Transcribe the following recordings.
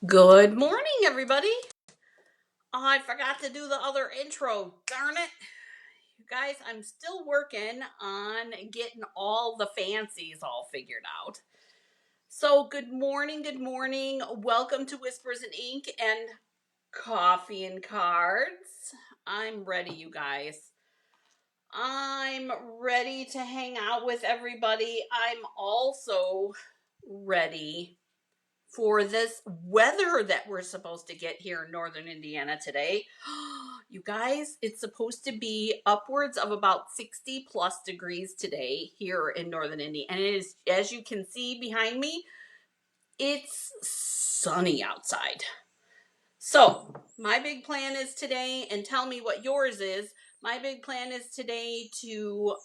Good morning, everybody. I forgot to do the other intro. Darn it. You guys, I'm still working on getting all the fancies all figured out. So, good morning, good morning. Welcome to Whispers and Ink and Coffee and Cards. I'm ready, you guys. I'm ready to hang out with everybody. I'm also ready for this weather that we're supposed to get here in northern Indiana today. You guys, it's supposed to be upwards of about 60 plus degrees today here in northern Indiana. And it is, as you can see behind me, it's sunny outside. So, my big plan is today, and tell me what yours is. My big plan is today to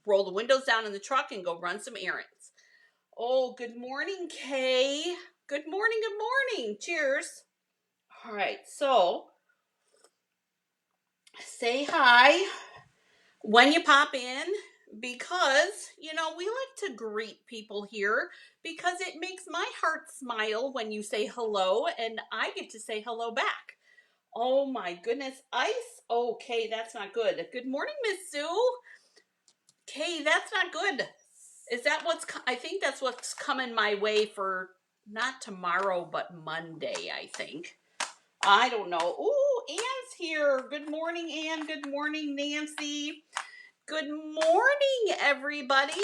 roll the windows down in the truck and go run some errands. Oh, good morning, Kay. Good morning, good morning. Cheers. All right, so say hi when you pop in because, we like to greet people here because it makes my heart smile when you say hello and I get to say hello back. Oh my goodness, ice? Okay, that's not good. Good morning, Miss Sue. Kay, that's not good. Is that I think that's what's coming my way for not tomorrow, but Monday, I think. I don't know. Ooh, Anne's here. Good morning, Anne. Good morning, Nancy. Good morning, everybody.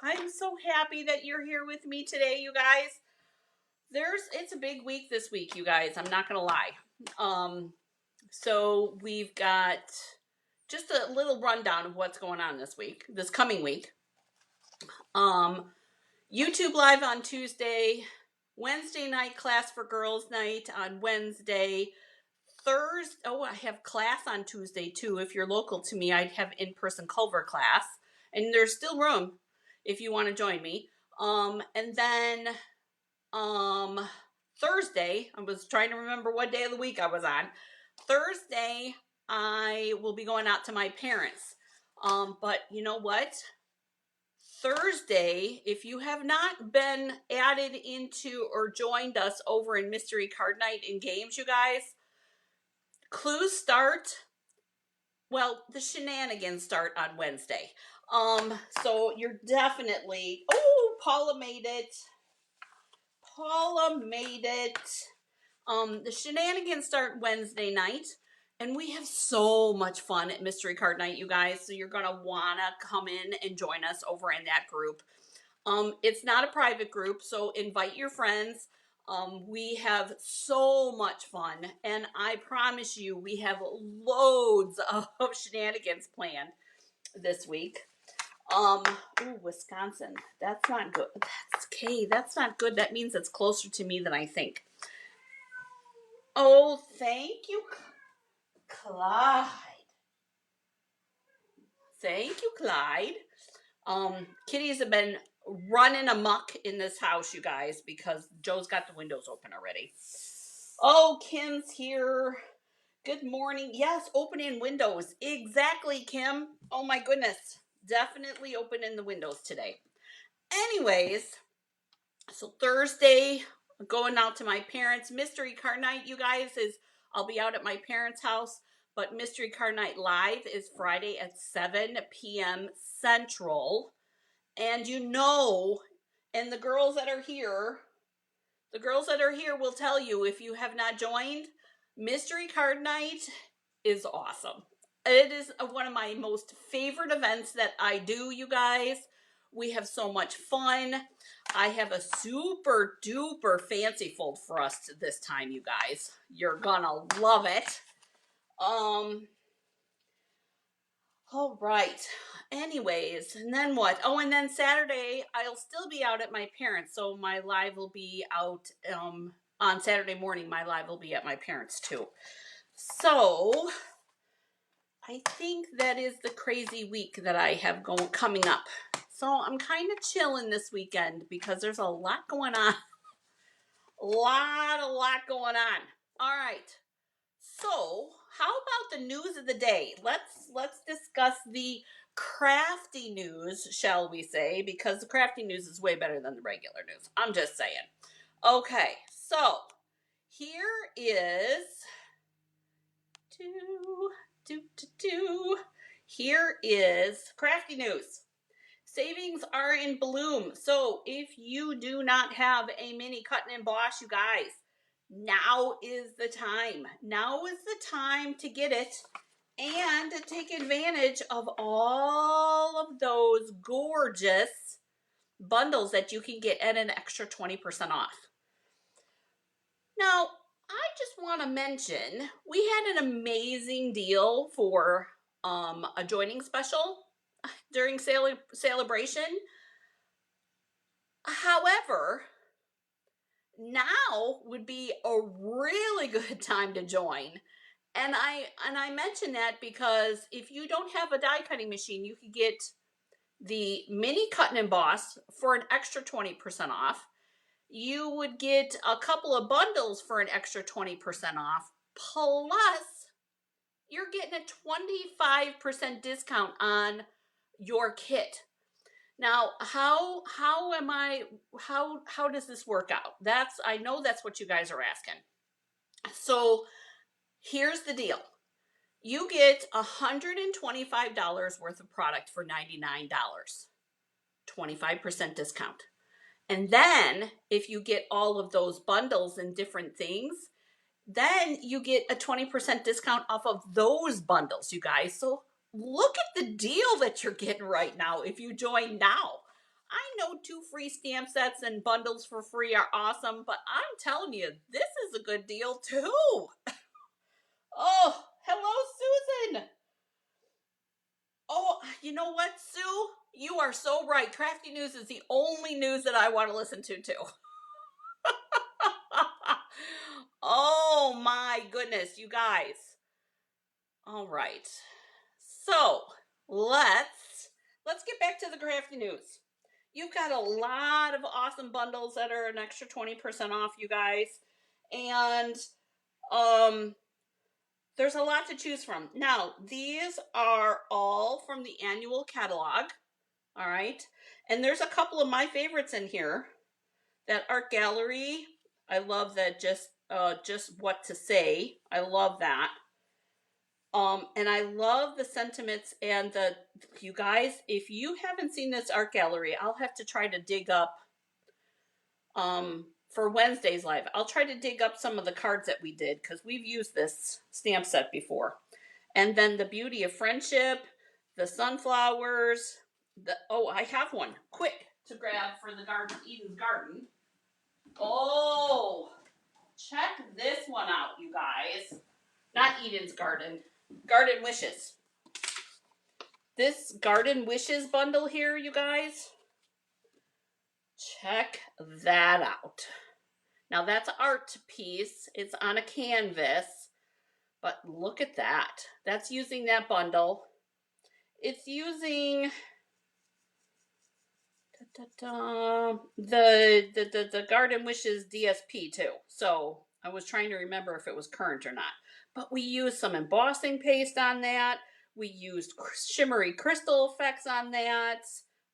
I'm so happy that you're here with me today, you guys. It's a big week this week, you guys. I'm not gonna lie. So we've got just a little rundown of what's going on this coming week. YouTube Live on Tuesday, Wednesday night class for girls night on Wednesday, Thursday. Oh, I have class on Tuesday too. If you're local to me, I'd have in-person Culver class, and there's still room if you want to join me. And then Thursday, I was trying to remember what day of the week I was on. Thursday, I will be going out to my parents. But you know what? Thursday, if you have not been added into or joined us over in Mystery Card Night and Games, you guys, clues start. Well, the shenanigans start on Wednesday. So you're definitely. Oh, Paula made it. Paula made it. The shenanigans start Wednesday night. And we have so much fun at Mystery Card Night, you guys. So you're going to want to come in and join us over in that group. It's not a private group, so invite your friends. We have so much fun, and I promise you, we have loads of shenanigans planned this week. Ooh, Wisconsin. That's not good. That's not good. That means it's closer to me than I think. Oh, thank you, Clyde. Thank you, Clyde. Kitties have been running amok in this house, you guys, because Joe's got the windows open already. Oh, Kim's here. Good morning. Yes, opening windows. Exactly, Kim. Oh my goodness. Definitely opening the windows today. Anyways, so Thursday, going out to my parents. Mystery Card Night, you guys, I'll be out at my parents' house. But Mystery Card Night Live is Friday at 7 p.m. Central. And and the girls that are here will tell you if you have not joined, Mystery Card Night is awesome. It is one of my most favorite events that I do, you guys. We have so much fun. I have a super duper fancy fold for us this time, you guys. You're gonna love it. All right. Anyways, and then what? Oh, and then Saturday, I'll still be out at my parents'. So my live will be out on Saturday morning. My live will be at my parents' too. So I think that is the crazy week that I have coming up. So I'm kind of chilling this weekend because there's a lot going on. A lot going on. All right. So, how about the news of the day? Let's discuss the crafty news, shall we say, because the crafty news is way better than the regular news. I'm just saying. Okay, so here is here is Crafty news. Savings are in bloom. So if you do not have a mini cut and emboss, you guys, now is the time. Now is the time to get it and to take advantage of all of those gorgeous bundles that you can get at an extra 20% off. Now, I just want to mention we had an amazing deal for a joining special during celebration. However, now would be a really good time to join. And I mention that because if you don't have a die cutting machine, you could get the mini cut and emboss for an extra 20% off. You would get a couple of bundles for an extra 20% off. Plus, you're getting a 25% discount on your kit. Now, how does this work out? I know that's what you guys are asking. So, here's the deal. You get $125 worth of product for $99. 25% discount. And then if you get all of those bundles and different things, then you get a 20% discount off of those bundles, you guys. So look at the deal that you're getting right now if you join now. I know 2 free stamp sets and bundles for free are awesome, but I'm telling you, this is a good deal too. Oh, hello, Susan. Oh, you know what, Sue? You are so right. Crafty News is the only news that I want to listen to too. Oh my goodness, you guys. All right. So, let's get back to the Crafty News. You've got a lot of awesome bundles that are an extra 20% off, you guys. And there's a lot to choose from. Now, these are all from the annual catalog. All right. And there's a couple of my favorites in here. That art gallery, I love that. Just what to say. I love that. And I love the sentiments and you guys, if you haven't seen this art gallery, I'll have to try to dig up for Wednesday's live. I'll try to dig up some of the cards that we did because we've used this stamp set before. And then the beauty of friendship, the sunflowers, I have one quick to grab for the garden, Eden's garden. Oh, check this one out, you guys. Not Eden's garden, Garden Wishes. This Garden Wishes bundle here, you guys. Check that out. Now that's an art piece. It's on a canvas. But look at that. That's using that bundle. It's using the Garden Wishes DSP too. So I was trying to remember if it was current or not. But we used some embossing paste on that. We used shimmery crystal effects on that.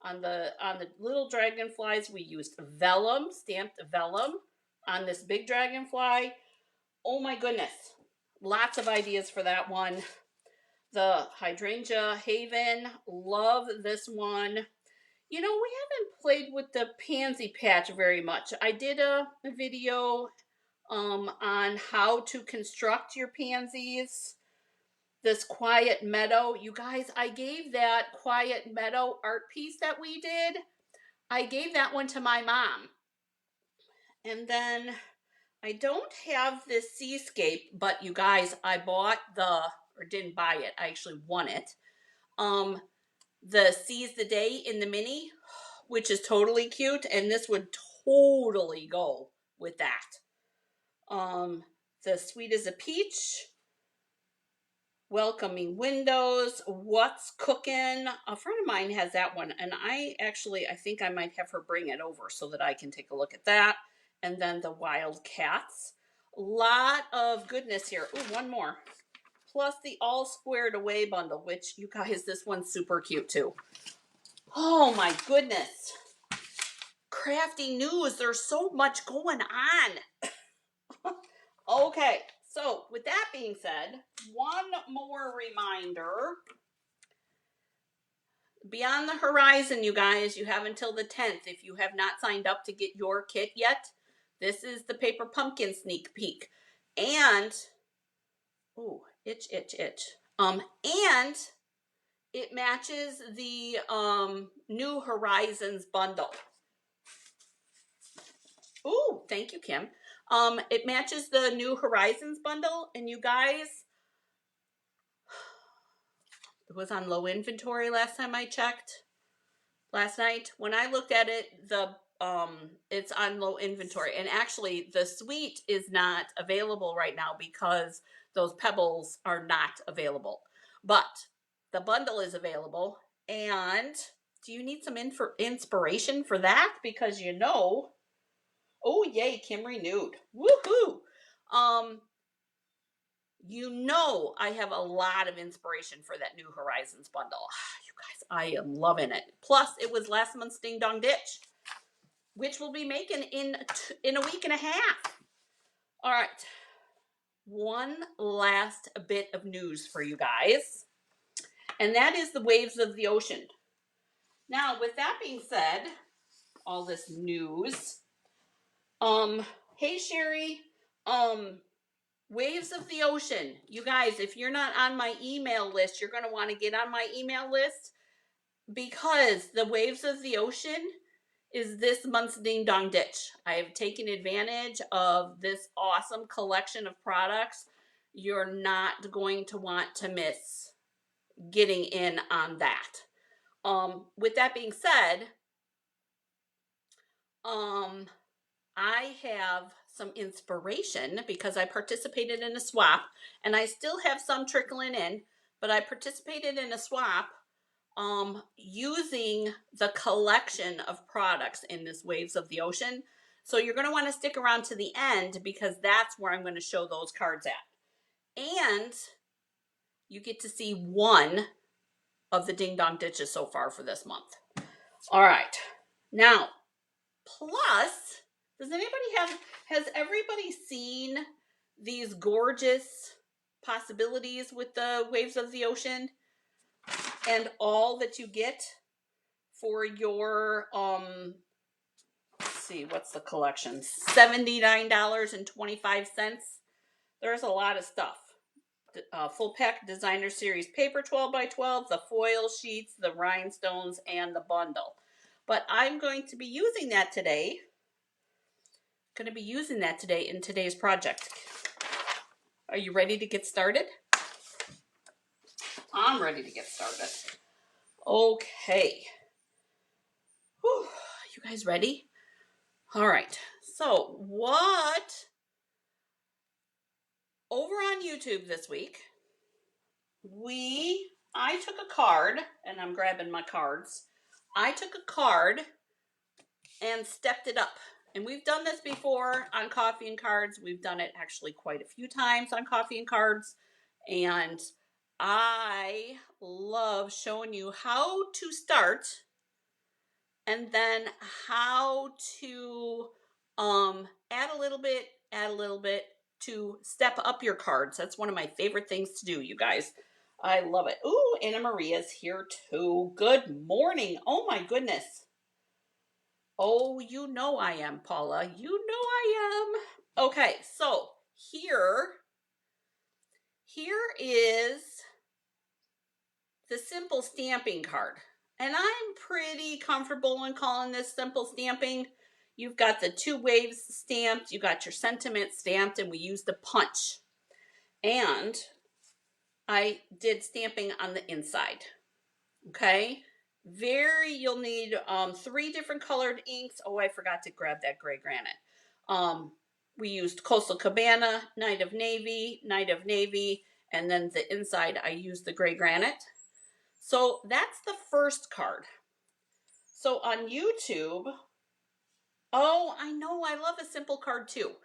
On the little dragonflies, we used vellum, stamped vellum on this big dragonfly. Oh my goodness. Lots of ideas for that one. The Hydrangea Haven, love this one. You know, we haven't played with the pansy patch very much. I did a video on how to construct your pansies. This Quiet Meadow. You guys, I gave that Quiet Meadow art piece that we did. I gave that one to my mom. And then I don't have this seascape, but you guys, I bought didn't buy it. I actually won it. The Seize the Day in the mini, which is totally cute, and this would totally go with that. The Sweet as a Peach, Welcoming Windows, What's Cooking. A friend of mine has that one, and I think I might have her bring it over so that I can take a look at that. And then the Wild Cats. A lot of goodness here. Ooh, one more. Plus the All Squared Away bundle, which, you guys, this one's super cute too. Oh my goodness. crafty news. There's so much going on. Okay, so with that being said, one more reminder. Beyond the Horizon, you guys, you have until the 10th. If you have not signed up to get your kit yet, this is the Paper Pumpkin sneak peek. And, ooh, itch. And it matches the New Horizons bundle. Ooh, thank you, Kim. It matches the New Horizons bundle, and you guys, it was on low inventory last time I checked. Last night when I looked at it, it's on low inventory, and actually the suite is not available right now because those pebbles are not available, but the bundle is available. And do you need some inspiration for that? Because oh yay, Kim renewed, woohoo. I have a lot of inspiration for that New Horizons bundle. You guys, I am loving it. Plus, it was last month's Ding Dong Ditch, which we'll be making in a week and a half. All right. One last bit of news for you guys, and that is the waves of the ocean. Now, with that being said, all this news, hey Sherry, Waves of the Ocean. You guys, if you're not on my email list, you're going to want to get on my email list, because the Waves of the Ocean is this month's Ding Dong Ditch. I have taken advantage of this awesome collection of products. You're not going to want to miss getting in on that. With that being said, I have some inspiration because I participated in a swap, and I still have some trickling in, but I participated in a swap using the collection of products in this Waves of the Ocean. So you're going to want to stick around to the end, because that's where I'm going to show those cards at. And you get to see one of the Ding Dong Ditches so far for this month. All right. Now, plus, has everybody seen these gorgeous possibilities with the Waves of the Ocean and all that you get for your, let's see, what's the collection? $79.25. There's a lot of stuff. Full pack designer series paper 12x12, the foil sheets, the rhinestones, and the bundle. But I'm going to be using that today. In today's project. Are you ready to get started? I'm ready to get started. Okay. Whew. You guys ready? All right. So over on YouTube this week, I took a card, and I'm grabbing my cards. I took a card and stepped it up. And we've done this before on Coffee and Cards. We've done it actually quite a few times on Coffee and Cards. And I love showing you how to start and then how to add a little bit to step up your cards. That's one of my favorite things to do, you guys. I love it. Ooh, Anna Maria's here too. Good morning. Oh my goodness. Oh, you know I am, Paula. You know I am. Okay, so here is the simple stamping card. And I'm pretty comfortable in calling this simple stamping. You've got the 2 waves stamped, you got your sentiment stamped, and we used the punch. And I did stamping on the inside. Okay? You'll need 3 different colored inks. Oh, I forgot to grab that gray granite. We used Coastal Cabana, Night of Navy, and then the inside I used the gray granite. So that's the first card. So on YouTube, oh, I know, I love a simple card too.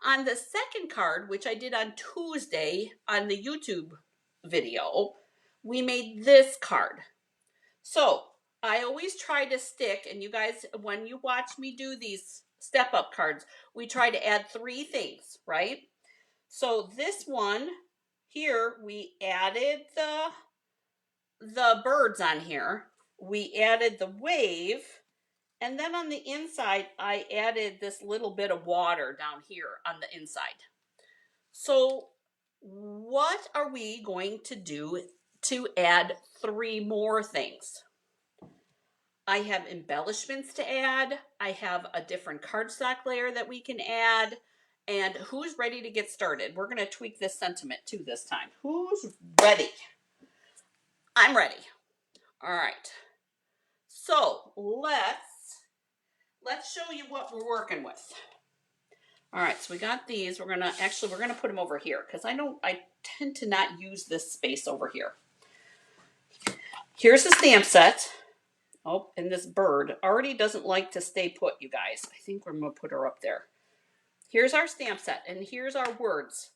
On the second card, which I did on Tuesday on the YouTube video, we made this card. So I always try to stick, and you guys, when you watch me do these step up cards, we try to add 3 things, right? So this one here, we added the birds on here. We added the wave, and then on the inside, I added this little bit of water down here on the inside. So what are we going to do to add 3 more things? I have embellishments to add. I have a different cardstock layer that we can add. And who's ready to get started? We're going to tweak this sentiment too this time. Who's ready? I'm ready. All right. So let's show you what we're working with. All right, so we got these. We're gonna put them over here because I tend to not use this space over here. Here's the stamp set. Oh, and this bird already doesn't like to stay put, you guys. I think we're gonna put her up there. Here's our stamp set, and here's our words.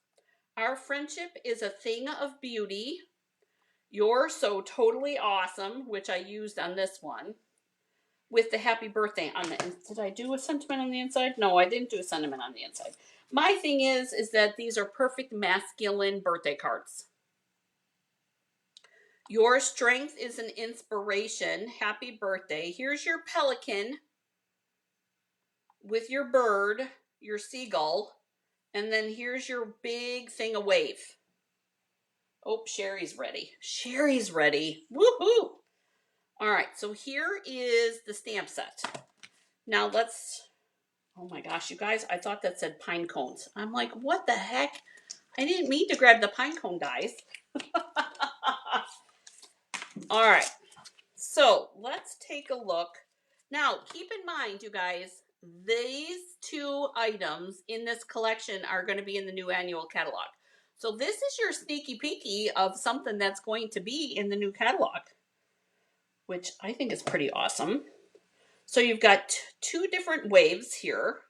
Our friendship is a thing of beauty. You're so totally awesome, which I used on this one, with the happy birthday on the inside. Did I do a sentiment on the inside? No, I didn't do a sentiment on the inside. My thing is that these are perfect masculine birthday cards. Your strength is an inspiration. Happy birthday. Here's your pelican with your bird, your seagull, and then here's your big thing of wave. Oh, Sherry's ready. Sherry's ready. Woohoo! All right, so here is the stamp set. Now oh my gosh, you guys, I thought that said pine cones. I'm like, what the heck? I didn't mean to grab the pine cone dies. All right, so let's take a look. Now, keep in mind, you guys, these 2 items in this collection are going to be in the new annual catalog. So this is your sneaky peeky of something that's going to be in the new catalog, which I think is pretty awesome. So you've got 2 different waves here.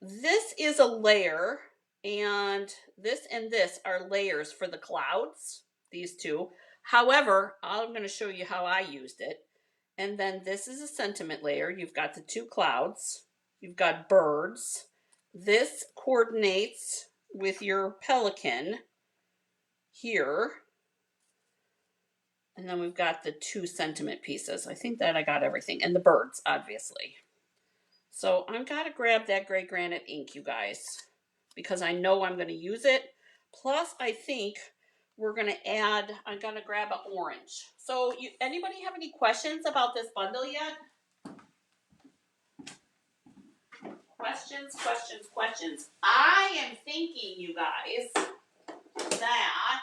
This is a layer, and this are layers for the clouds, these 2. However, I'm going to show you how I used it. And then this is a sentiment layer. You've got the 2 clouds. You've got birds. This coordinates with your pelican here. And then we've got the 2 sentiment pieces. I think that I got everything. And the birds, obviously. So I've got to grab that gray granite ink, you guys, because I know I'm going to use it. Plus, I think we're going to add, I'm going to grab an orange. So anybody have any questions about this bundle yet? Questions, questions, questions. I am thinking, you guys, that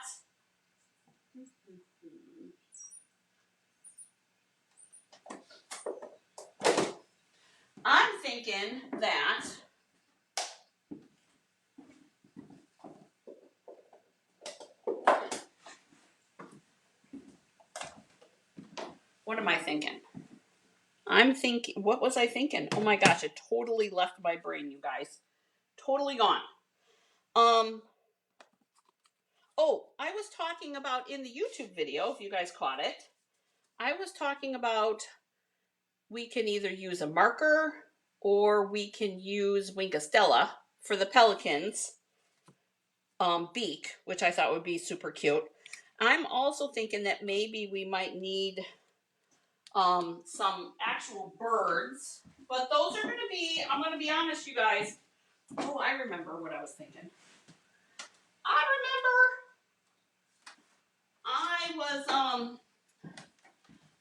what am I thinking? What was I thinking? Oh my gosh, it totally left my brain, you guys. Totally gone. Oh, I was talking about in the YouTube video, if you guys caught it, I was talking about we can either use a marker or we can use Winkastella for the pelican's beak, which I thought would be super cute. I'm also thinking that maybe we might need some actual birds, but those are going to be, I'm going to be honest, you guys. Oh, I remember what I was thinking.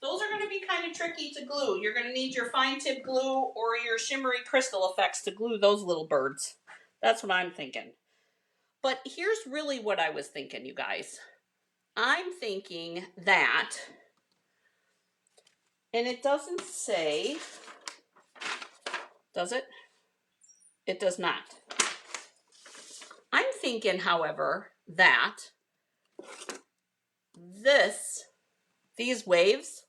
Those are going to be kind of tricky to glue. You're going to need your fine tip glue or your shimmery crystal effects to glue those little birds. That's what I'm thinking. But here's really what I was thinking, you guys. I'm thinking that, and it doesn't say, does it? It does not. I'm thinking, however, that these waves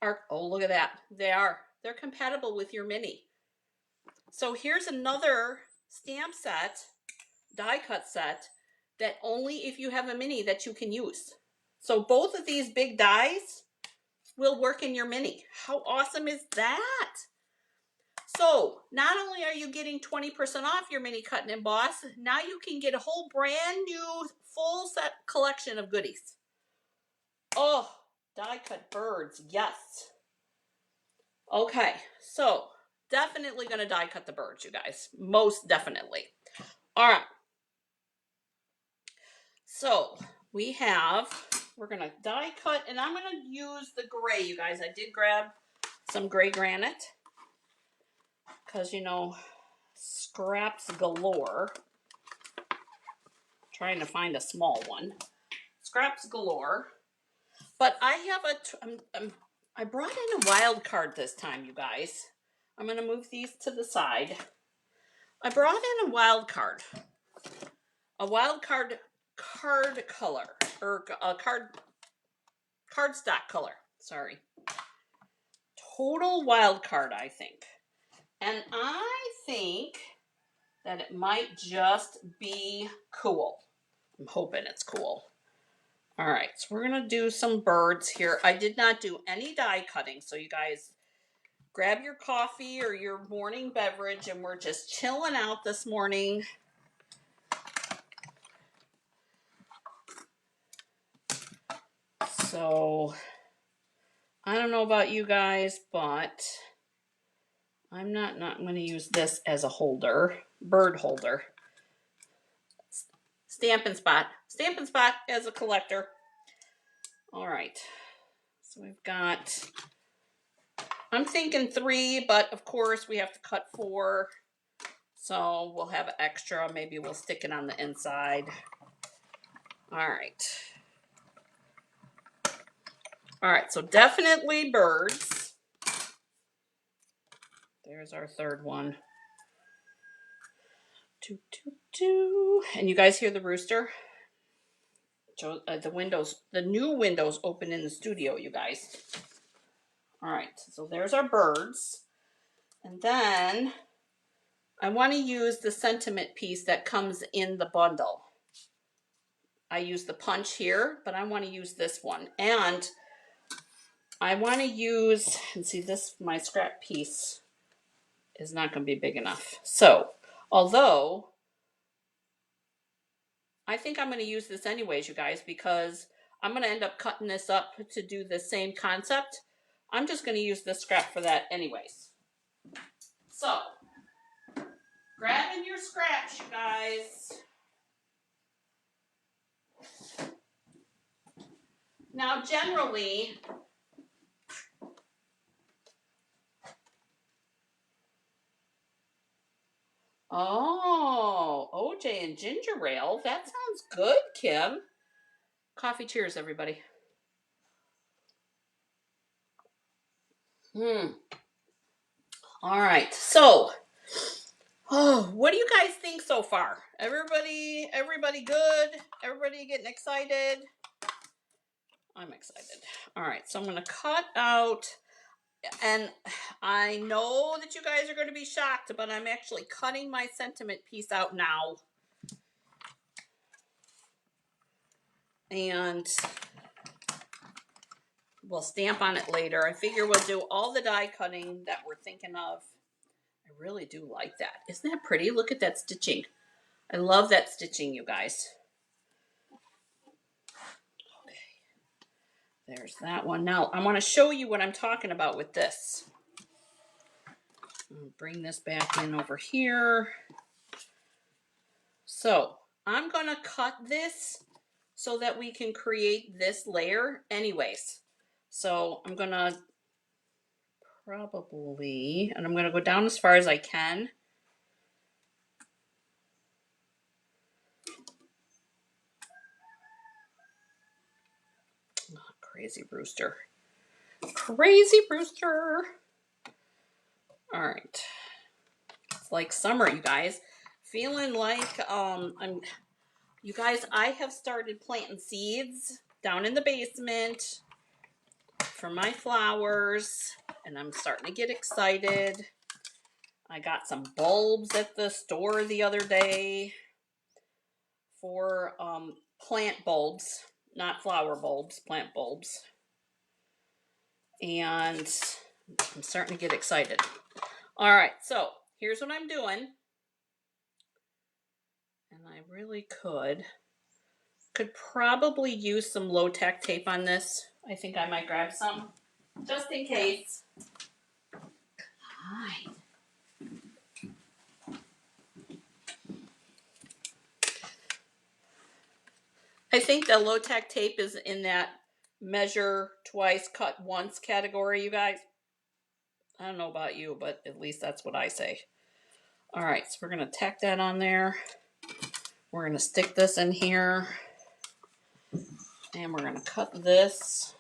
are, oh, look at that. They're compatible with your mini. So here's another stamp set, die cut set, that only if you have a mini that you can use. So both of these big dies, will work in your mini. How awesome is that? So not only are you getting 20% off your mini cut and emboss, now you can get a whole brand new full set collection of goodies. Oh, die cut birds, yes. Okay, so definitely going to die cut the birds, you guys. Most definitely. All right. So we're going to die cut, and I'm going to use the gray, you guys. I did grab some gray granite because, you know, scraps galore. Trying to find a small one. Scraps galore. But I have I brought in a wild card this time, you guys. I'm going to move these to the side. I brought in a wild card. A wild card color, or a cardstock color. Sorry. Total wild card, I think. And I think that it might just be cool. I'm hoping it's cool. All right, so we're going to do some birds here. I did not do any die cutting, so you guys grab your coffee or your morning beverage, and we're just chilling out this morning. So, I don't know about you guys, but I'm not going to use this as a holder, bird holder. Stampin' Spot as a collector. All right, so we've got, I'm thinking 3, but of course we have to cut 4. So we'll have extra. Maybe we'll stick it on the inside. All right. All right, so definitely birds. There's our third one. Toot, toot, toot. And you guys hear the rooster? The new windows open in the studio, you guys. All right, so there's our birds. And then I want to use the sentiment piece that comes in the bundle. I use the punch here, but I want to use this one. And I want to use, and see this, my scrap piece is not going to be big enough. So, although I think I'm going to use this anyways, you guys, because I'm going to end up cutting this up to do the same concept. I'm just going to use this scrap for that anyways. So, grabbing your scraps, you guys. Now, generally, oh, OJ and ginger ale. That sounds good, Kim. Coffee cheers, everybody. All right, so, what do you guys think so far? Everybody good? Everybody getting excited? I'm excited. All right, so I'm going to cut out, and I know that you guys are going to be shocked, but I'm actually cutting my sentiment piece out now. And we'll stamp on it later. I figure we'll do all the die cutting that we're thinking of. I really do like that. Isn't that pretty? Look at that stitching. I love that stitching, you guys. Okay. There's that one. Now, I want to show you what I'm talking about with this. I'll bring this back in over here. So, I'm going to cut this so that we can create this layer anyways. So, I'm going to probably, and I'm going to go down as far as I can. Oh, crazy rooster. Crazy rooster. All right. It's like summer, you guys. Feeling like you guys, I have started planting seeds down in the basement for my flowers, and I'm starting to get excited. I got some bulbs at the store the other day for plant bulbs, not flower bulbs, plant bulbs. and I'm starting to get excited. All right, so here's what I'm doing. And I really could probably use some low-tack tape on this. I think I might grab some, just in case. Hi. I think the low-tack tape is in that measure twice, cut once category, you guys. I don't know about you, but at least that's what I say. All right, so we're going to tack that on there. We're going to stick this in here. And we're going to cut this.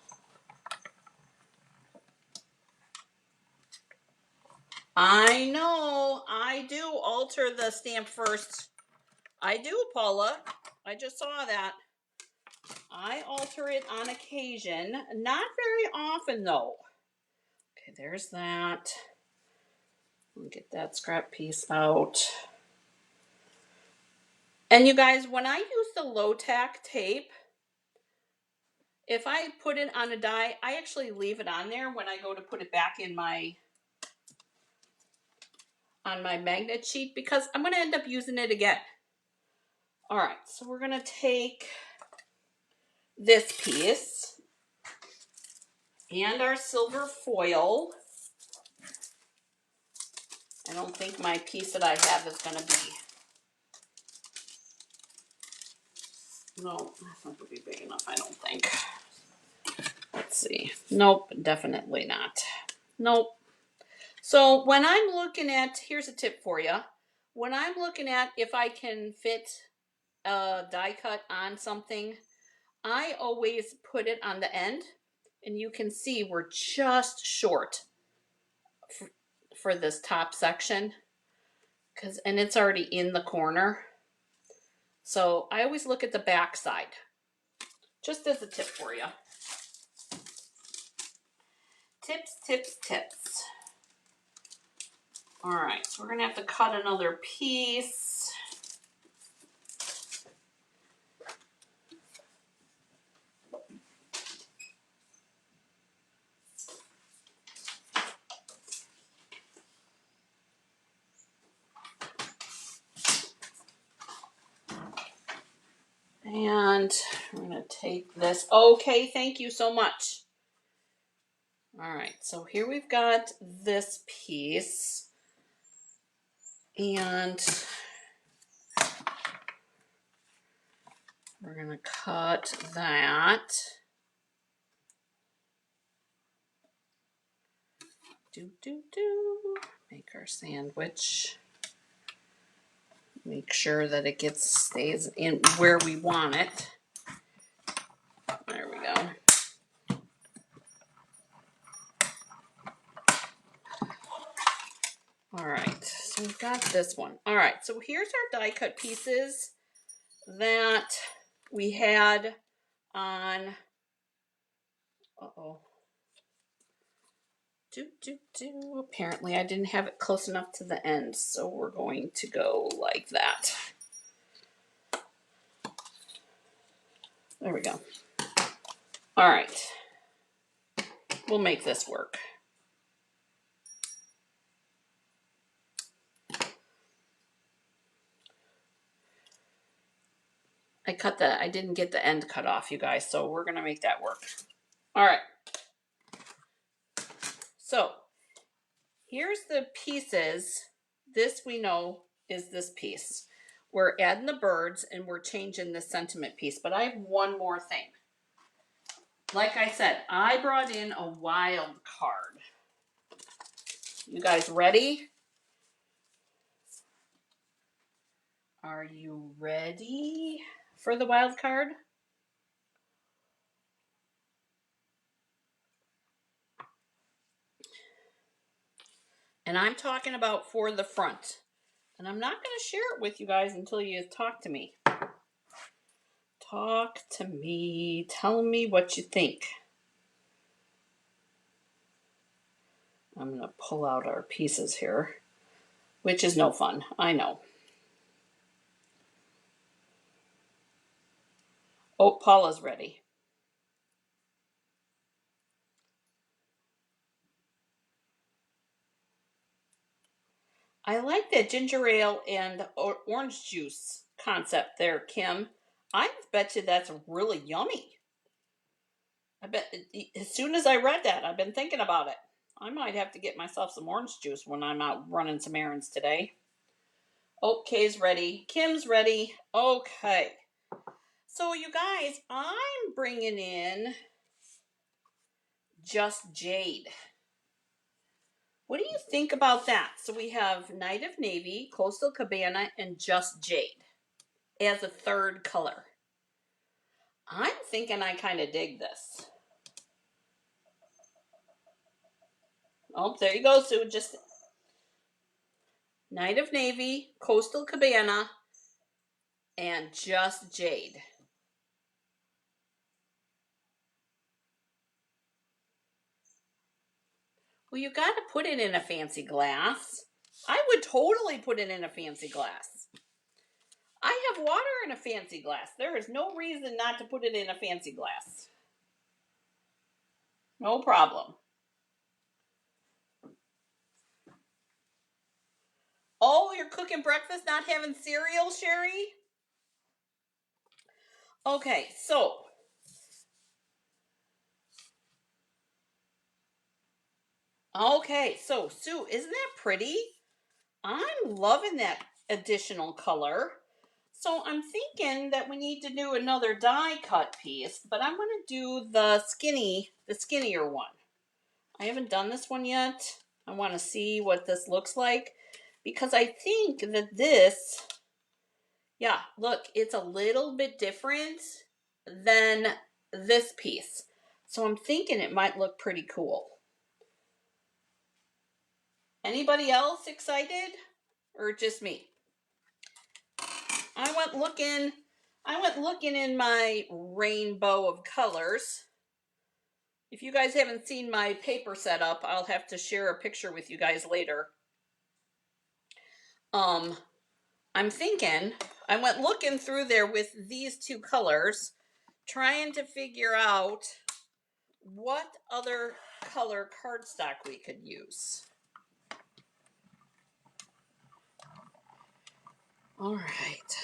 I know, I do alter the stamp first. I do, Paula. I just saw that. I alter it on occasion. Not very often, though. Okay, there's that. Let me get that scrap piece out. And you guys, when I use the low-tack tape, if I put it on a die, I actually leave it on there when I go to put it back in on my magnet sheet because I'm going to end up using it again. All right, so we're going to take this piece and our silver foil. I don't think my piece that I have is going to be, no, that's not going to be big enough, I don't think. Let's see. Nope, definitely not. Nope. So when I'm looking at, here's a tip for you. When I'm looking at if I can fit a die cut on something, I always put it on the end, and you can see we're just short for this top section, and it's already in the corner. So I always look at the back side, just as a tip for you. Tips, tips, tips. All right, so we're gonna have to cut another piece. And we're gonna take this. Okay, thank you so much. All right, so here we've got this piece. And we're gonna cut that. Make our sandwich. Make sure that it stays in where we want it. There we go. All right, so we've got this one. All right, so here's our die cut pieces that we had on, apparently I didn't have it close enough to the end, so we're going to go like that. There we go. All right, we'll make this work. I didn't get the end cut off, you guys, so we're gonna make that work. All right. So here's the pieces. This we know is this piece. We're adding the birds and we're changing the sentiment piece, but I have one more thing. Like I said, I brought in a wild card. You guys ready? Are you ready for the wild card? And I'm talking about for the front. And I'm not going to share it with you guys until you talk to me. Talk to me. Tell me what you think. I'm going to pull out our pieces here, which is no fun. I know. Oh, Paula's ready. I like that ginger ale and orange juice concept there, Kim. I bet you that's really yummy. I bet as soon as I read that, I've been thinking about it. I might have to get myself some orange juice when I'm out running some errands today. Okay, ready. Kim's ready. Okay. So you guys, I'm bringing in Just Jade. What do you think about that? So we have Night of Navy, Coastal Cabana, and Just Jade as a third color. I'm thinking I kind of dig this. Oh, there you go, Sue. Just Night of Navy, Coastal Cabana, and Just Jade. Well, you got to put it in a fancy glass. I would totally put it in a fancy glass. I have water in a fancy glass. There is no reason not to put it in a fancy glass. No problem. Oh, you're cooking breakfast, not having cereal, Sherry? Okay, so. Okay, so Sue, isn't that pretty? I'm loving that additional color. So I'm thinking that we need to do another die cut piece, but I'm going to do the skinnier one. I haven't done this one yet. I want to see what this looks like because I think that this, yeah, look, it's a little bit different than this piece. So I'm thinking it might look pretty cool. Anybody else excited or just me? I went looking in my rainbow of colors. If you guys haven't seen my paper setup, I'll have to share a picture with you guys later. I'm thinking, I went looking through there with these two colors, trying to figure out what other color cardstock we could use. All right.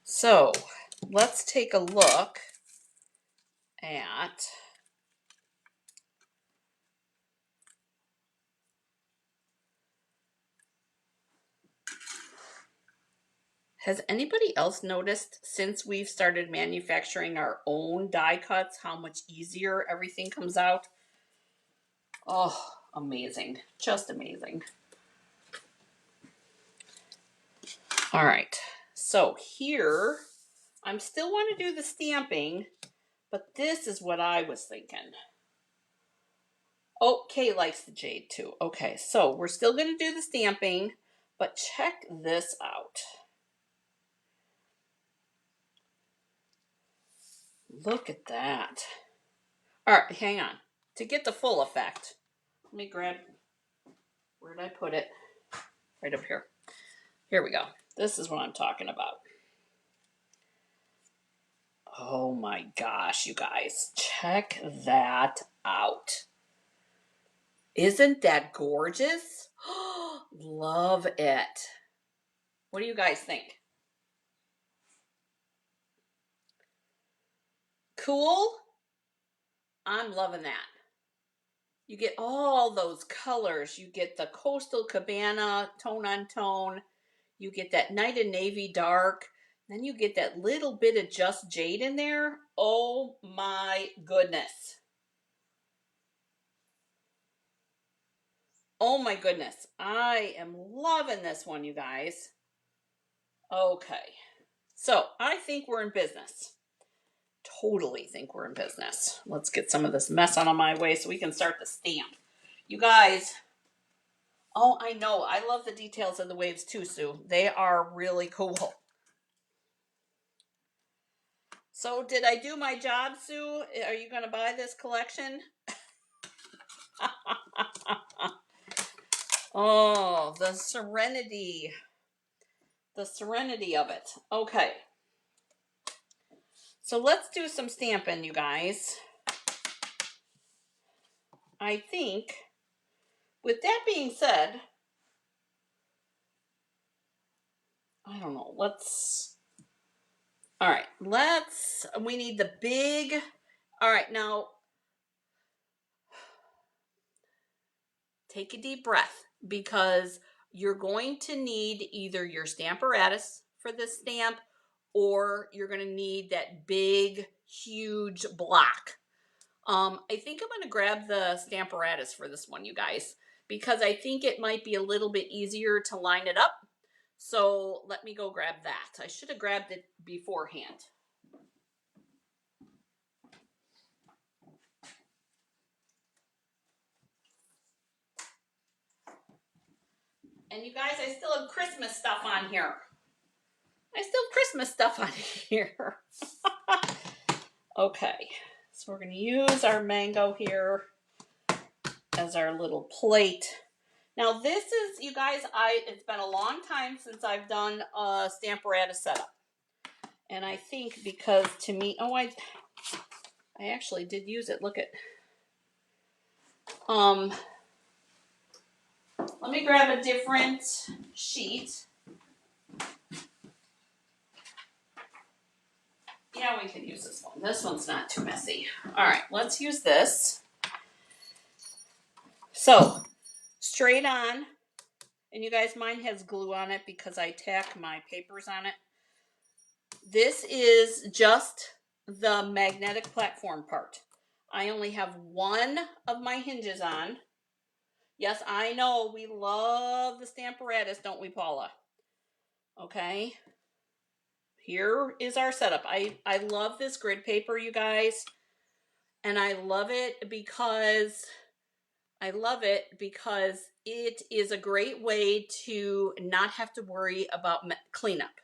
So let's take a look at Has anybody else noticed since we've started manufacturing our own die cuts how much easier everything comes out? Oh, amazing. Just amazing. All right. So here, I'm still want to do the stamping, but this is what I was thinking. Oh, Kay likes the jade too. Okay, so we're still going to do the stamping, but check this out. Look at that. All right, hang on. To get the full effect, let me grab, where did I put it? Right up here. Here we go. This is what I'm talking about. Oh my gosh, you guys. Check that out. Isn't that gorgeous? Love it. What do you guys think? Cool? I'm loving that. You get all those colors. You get the Coastal Cabana tone on tone. You get that Night and Navy dark. Then you get that little bit of Just Jade in there. Oh my goodness. Oh my goodness. I am loving this one, you guys. Okay. So I think we're in business. Totally think we're in business. Let's get some of this mess out of my way so we can start the stamp. You guys, oh, I know. I love the details of the waves too, Sue. They are really cool. So did I do my job, Sue? Are you going to buy this collection? Oh, the serenity. The serenity of it. Okay. So let's do some stamping, you guys. I think with that being said, I don't know, all right, we need the big, all right, now take a deep breath because you're going to need either your stamparatus for this stamp or you're going to need that big, huge block. I think I'm going to grab the stamparatus for this one, you guys, because I think it might be a little bit easier to line it up. So let me go grab that. I should have grabbed it beforehand. And you guys, I still have Christmas stuff on here. Okay, so we're going to use our mango here as our little plate. Now this is, you guys, it's been a long time since I've done a stamparatus setup. And I think because to me, I actually did use it. Look at, let me grab a different sheet. Yeah, we can use this one. This one's not too messy. All right, let's use this. So, straight on, and you guys, mine has glue on it because I tack my papers on it. This is just the magnetic platform part. I only have one of my hinges on. Yes, I know we love the stamparatus, don't we, Paula? Okay. Here is our setup. I love this grid paper, you guys. And I love it because it is a great way to not have to worry about cleanup.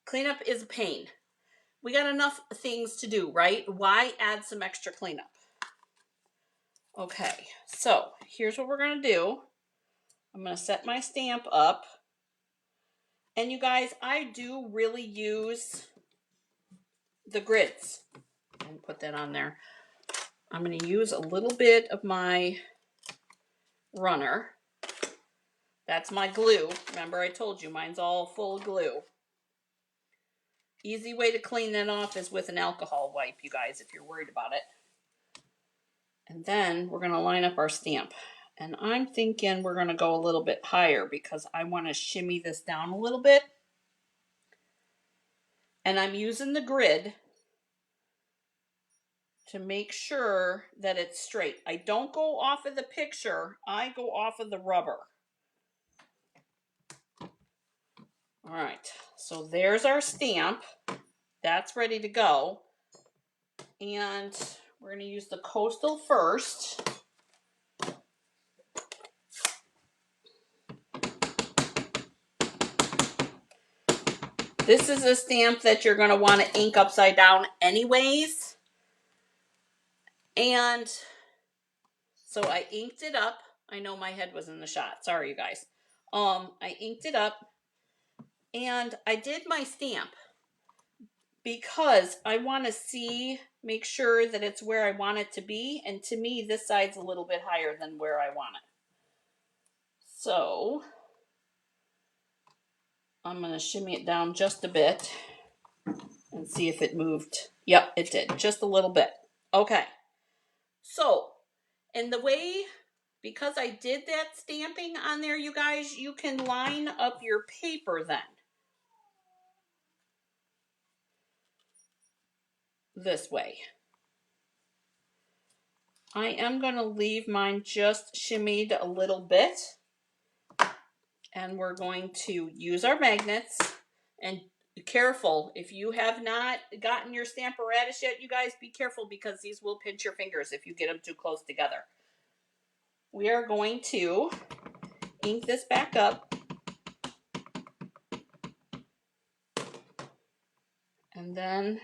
Cleanup is a pain. We got enough things to do, right? Why add some extra cleanup? Okay, so here's what we're going to do. I'm going to set my stamp up. And you guys, I do really use the grids. And put that on there. I'm going to use a little bit of my runner. That's my glue. Remember I told you mine's all full of glue. Easy way to clean that off is with an alcohol wipe, you guys, if you're worried about it. And then we're going to line up our stamp. And I'm thinking we're going to go a little bit higher because I want to shimmy this down a little bit. And I'm using the grid to make sure that it's straight. I don't go off of the picture. I go off of the rubber. All right, so there's our stamp. That's ready to go. And we're going to use the coastal first. This is a stamp that you're going to want to ink upside down anyways. And so I inked it up. I know my head was in the shot. Sorry, you guys. I inked it up and I did my stamp because I want to make sure that it's where I want it to be. And to me, this side's a little bit higher than where I want it. So I'm going to shimmy it down just a bit and see if it moved. Yep, it did. Just a little bit. Okay. So, and the way, because I did that stamping on there, you guys, you can line up your paper then. This way. I am going to leave mine just shimmied a little bit. And we're going to use our magnets. And be careful, if you have not gotten your stamparatus yet, you guys, be careful because these will pinch your fingers if you get them too close together. We are going to ink this back up. And then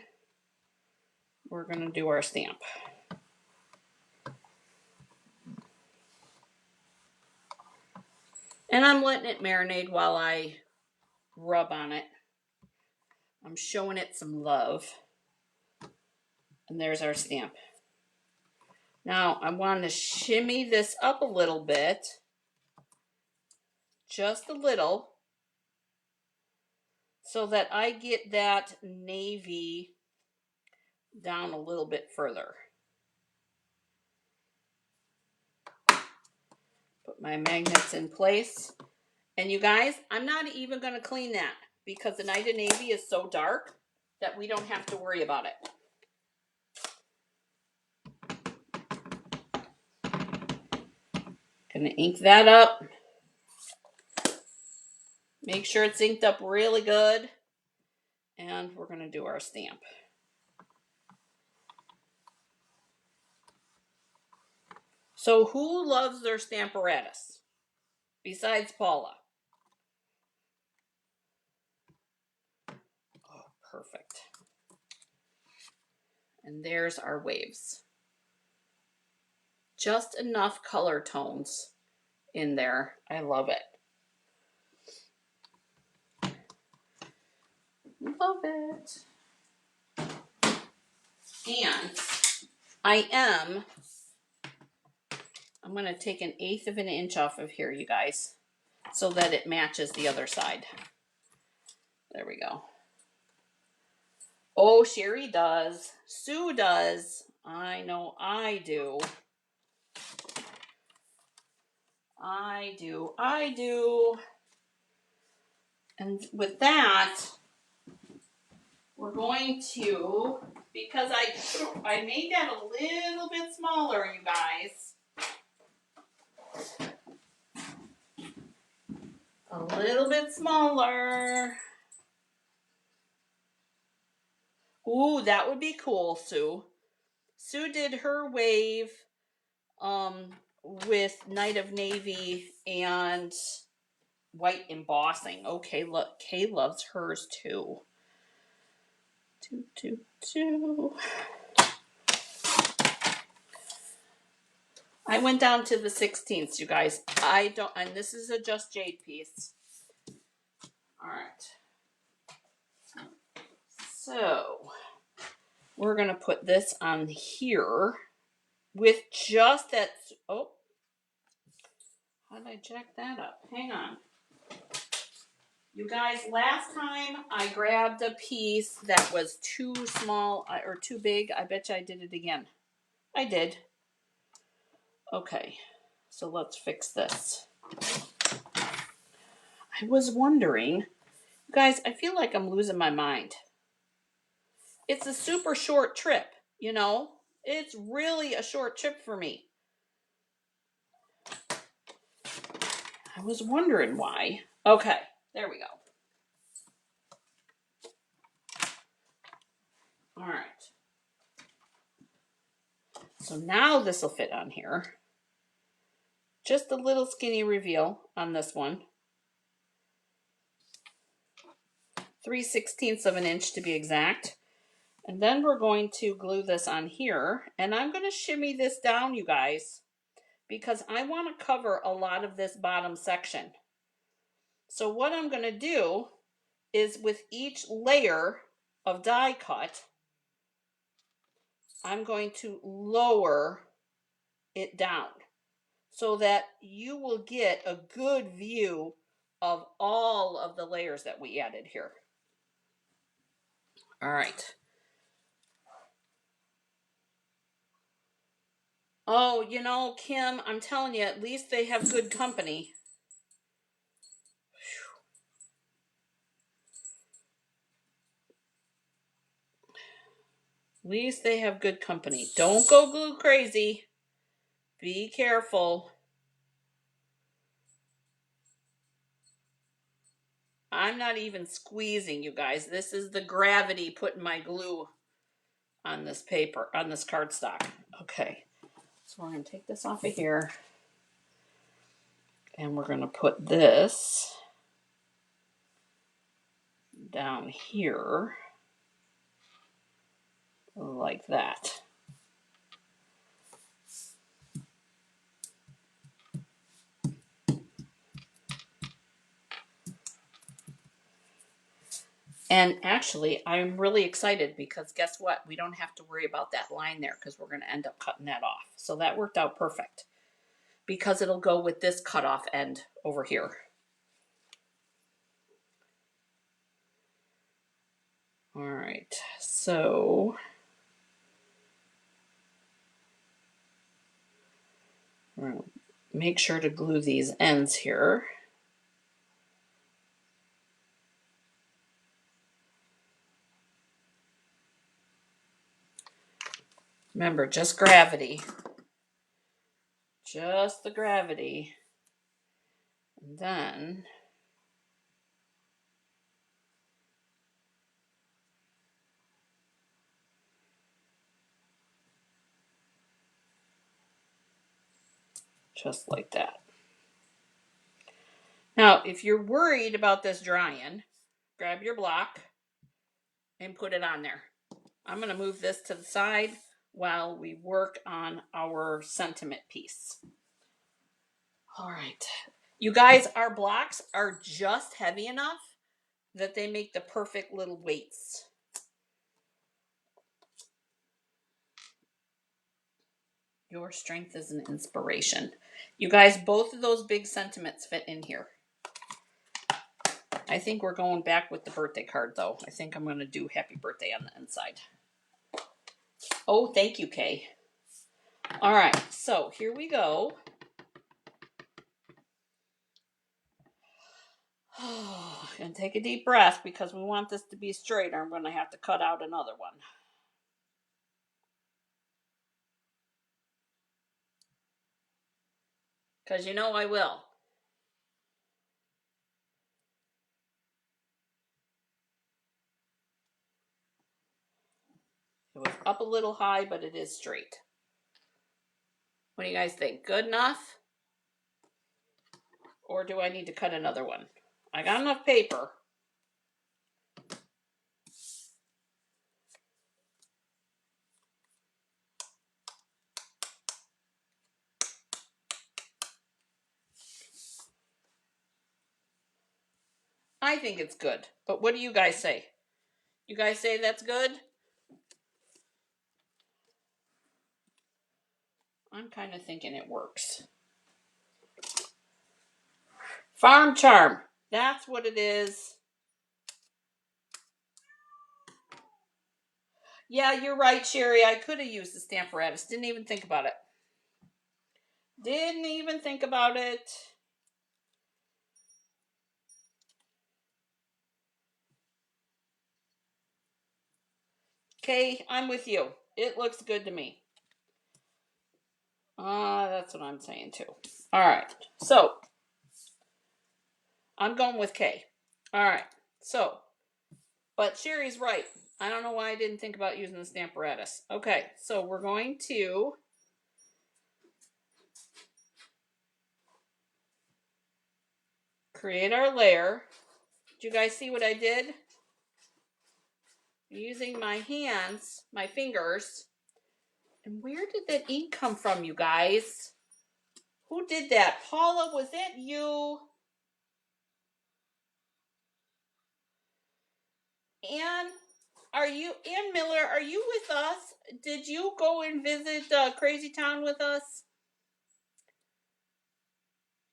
we're going to do our stamp. And I'm letting it marinate while I rub on it. I'm showing it some love. And there's our stamp. Now I want to shimmy this up a little bit just a little, so that I get that navy down a little bit further. Put my magnets in place. And you guys, I'm not even going to clean that because the Night of Navy is so dark that we don't have to worry about it. Gonna ink that up. Make sure it's inked up really good. And we're gonna do our stamp. So who loves their Stamparatus besides Paula? Oh, perfect. And there's our waves. Just enough color tones in there. I love it. Love it. And I'm going to take 1/8 of an inch off of here, you guys, so that it matches the other side. There we go. Oh, Sherry does. Sue does. I know I do. I do. And with that, we're going to, because I made that a little bit smaller, you guys. A little bit smaller. Ooh, that would be cool, Sue. Sue did her wave with Night of Navy and white embossing. Okay, look, Kay loves hers too. Two. I went down to the 16ths, you guys. I don't, and this is a Just Jade piece. All right. So we're going to put this on here with just that. Oh, how did I jack that up? Hang on. You guys, last time I grabbed a piece that was too small or too big. I bet you I did it again. I did. Okay, so let's fix this. I was wondering, you guys, I feel like I'm losing my mind. It's a super short trip, you know? It's really a short trip for me. I was wondering why. Okay, there we go. All right. So now this will fit on here. Just a little skinny reveal on this one. 3/16 of an inch to be exact. And then we're going to glue this on here. And I'm going to shimmy this down, you guys, because I want to cover a lot of this bottom section. So what I'm going to do is with each layer of die cut, I'm going to lower it down so that you will get a good view of all of the layers that we added here. All right. Oh, you know, Kim, I'm telling you, at least they have good company. At least they have good company. Don't go glue crazy. Be careful. I'm not even squeezing, you guys. This is the gravity putting my glue on this paper, on this cardstock. Okay, so we're going to take this off of here. And we're going to put this down here like that. And actually, I'm really excited because guess what? We don't have to worry about that line there because we're going to end up cutting that off. So that worked out perfect because it'll go with this cutoff end over here. All right, so we're gonna make sure to glue these ends here. Remember, just gravity. Just the gravity. And then just like that. Now, if you're worried about this drying, grab your block and put it on there. I'm going to move this to the side while we work on our sentiment piece. All right. You guys, our blocks are just heavy enough that they make the perfect little weights. Your strength is an inspiration. You guys, both of those big sentiments fit in here. I think we're going back with the birthday card, though. I think I'm going to do happy birthday on the inside. Oh, thank you, Kay. All right, so here we go. And take a deep breath because we want this to be straight, or I'm going to have to cut out another one. Because you know I will. It was up a little high, but it is straight. What do you guys think? Good enough? Or do I need to cut another one? I got enough paper. I think it's good. But what do you guys say? You guys say that's good? I'm kind of thinking it works. Farm Charm. That's what it is. Yeah, you're right, Sherry. I could have used the Stamparatus. Didn't even think about it. Didn't even think about it. Okay, I'm with you. It looks good to me. That's what I'm saying too. All right, so I'm going with K. All right, so, but Sherry's right. I don't know why I didn't think about using the Stamparatus. Okay, so we're going to create our layer. Did you guys see what I did? Using my hands, my fingers. And where did that ink come from, you guys? Who did that? Paula, was that you? Ann, Ann Miller, are you with us? Did you go and visit Crazy Town with us?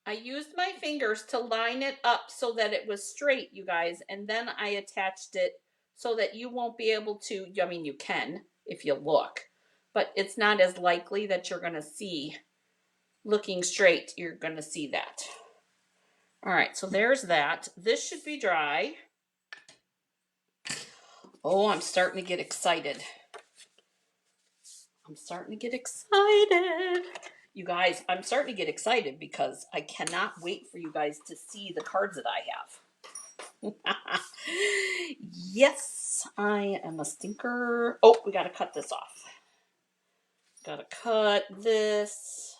I used my fingers to line it up so that it was straight, you guys, and then I attached it so that you won't be able to, I mean, you can if you look, but it's not as likely that you're going to see looking straight. You're going to see that. All right, so there's that. This should be dry. Oh, I'm starting to get excited. I'm starting to get excited. You guys, I'm starting to get excited because I cannot wait for you guys to see the cards that I have. Yes, I am a stinker. Oh, we got to cut this off. Got to cut this.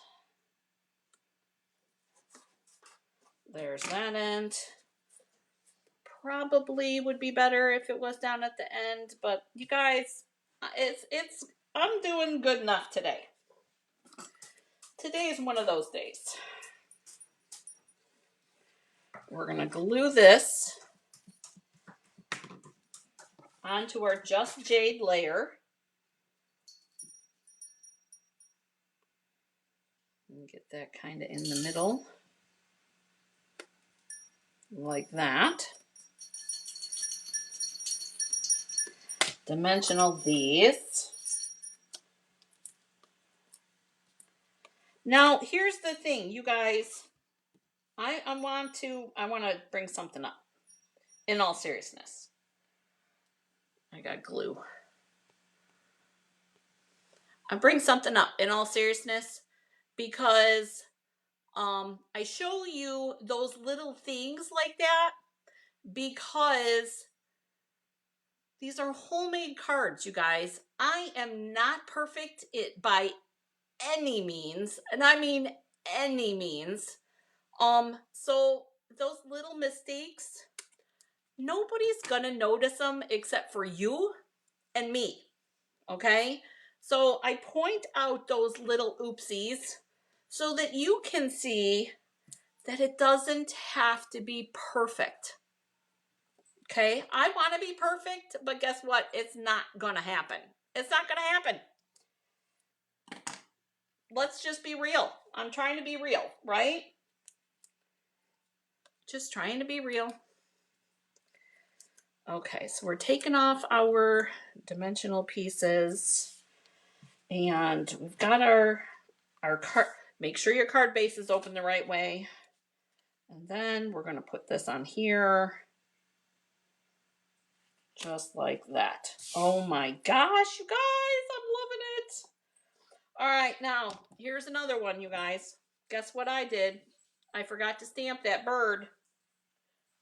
There's that end. Probably would be better if it was down at the end, but you guys, I'm doing good enough today. Today is one of those days. We're going to glue this onto our Just Jade layer. And get that kind of in the middle. Like that. dimensional these. Now, here's the thing, you guys. I want to bring something up. In all seriousness, I got glue. I bring something up in all seriousness because I show you those little things like that because these are homemade cards, you guys. I am not perfect by any means, and I mean any means. So those little mistakes, nobody's gonna notice them except for you and me. Okay? So I point out those little oopsies so that you can see that it doesn't have to be perfect. Okay? I want to be perfect, but guess what? It's not going to happen. It's not going to happen. Let's just be real. I'm trying to be real, right? Just trying to be real. Okay, so we're taking off our dimensional pieces and we've got our card. Make sure your card base is open the right way. And then we're going to put this on here. Just like that. Oh my gosh, you guys, I'm loving it. All right, now, here's another one, you guys. Guess what I did? I forgot to stamp that bird.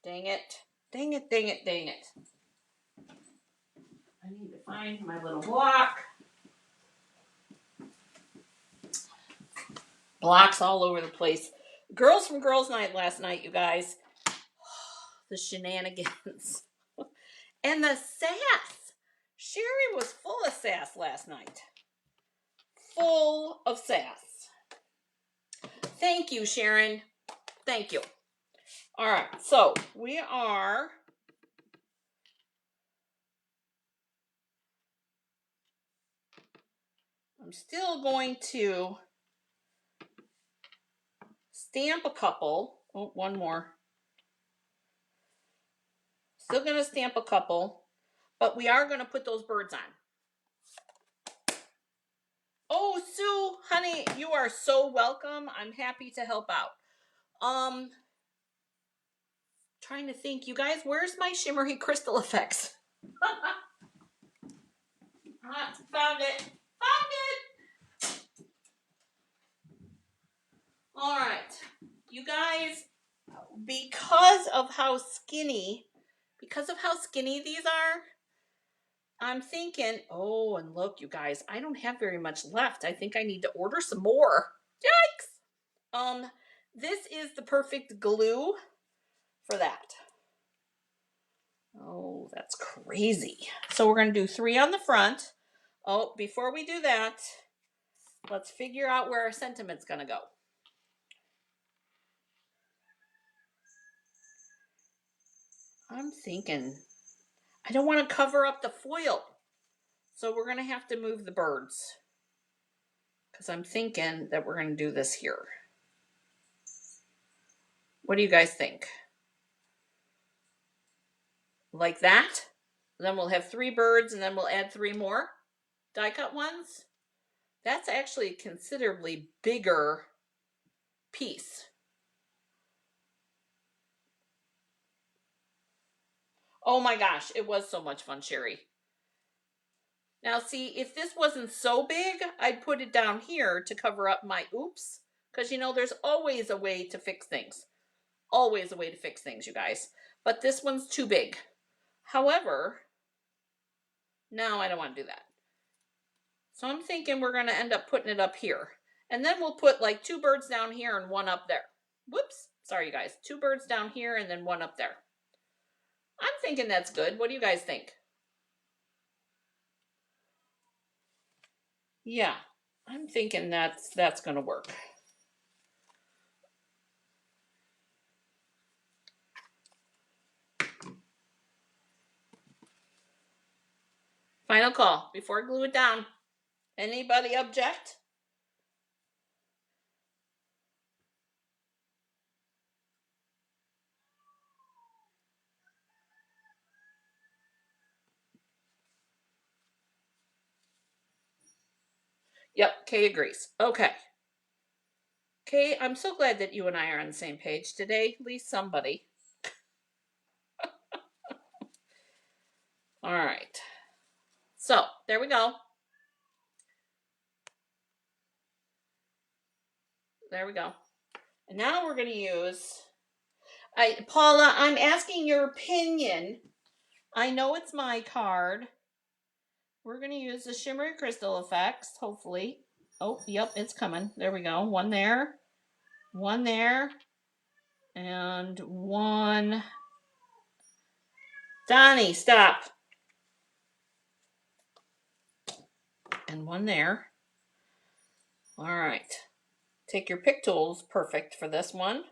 Dang it. Dang it, dang it, dang it. I need to find my little block. Blocks all over the place. Girls from Girls Night last night, you guys. The shenanigans. And the sass. Sherry was full of sass last night. Full of sass. Thank you, Sharon. Thank you. All right, so we are I'm still going to stamp a couple. Oh, one more. Still going to stamp a couple, but we are going to put those birds on. Oh, Sue, honey, you are so welcome. I'm happy to help out. Trying to think, you guys, where's my shimmery crystal effects? Found it. Found it. All right. You guys, because of how skinny these are, I'm thinking, oh, and look, you guys, I don't have very much left. I think I need to order some more. Yikes. This is the perfect glue for that. Oh, that's crazy. So we're going to do 3 on the front. Oh, before we do that, let's figure out where our sentiment's going to go. I'm thinking, I don't want to cover up the foil. So we're going to have to move the birds. Because I'm thinking that we're going to do this here. What do you guys think? Like that? Then we'll have 3 birds and then we'll add 3 more die cut ones. That's actually a considerably bigger piece. Oh my gosh, it was so much fun, Sherry. Now see, if this wasn't so big, I'd put it down here to cover up my oops. Because you know, there's always a way to fix things. Always a way to fix things, you guys. But this one's too big. However, no, I don't want to do that. So I'm thinking we're going to end up putting it up here. And then we'll put like 2 birds down here and 1 up there. Whoops. Sorry, you guys. 2 birds down here and then 1 up there. I'm thinking that's good. What do you guys think? Yeah, I'm thinking that's going to work. Final call before I glue it down. Anybody object? Yep, Kay agrees. Okay. Kay, I'm so glad that you and I are on the same page today. At least somebody. All right. So, there we go. There we go. And now we're going to use... Paula, I'm asking your opinion. I know it's my card. We're going to use the Shimmery Crystal Effects, hopefully. Oh, yep, it's coming. There we go. One there. One there. And one... Donnie, stop. And one there. All right. Take your pick tools. Perfect for this one.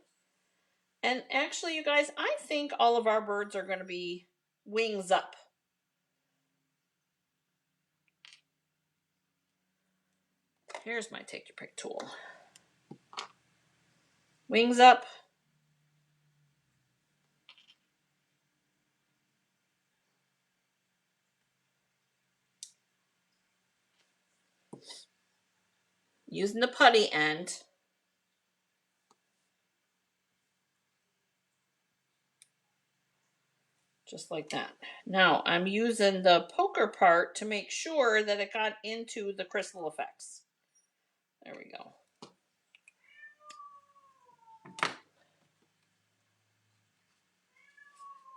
And actually, you guys, I think all of our birds are going to be wings up. Here's my take your pick tool. Wings up. Using the putty end. Just like that. Now, I'm using the poker part to make sure that it got into the crystal effects. There we go.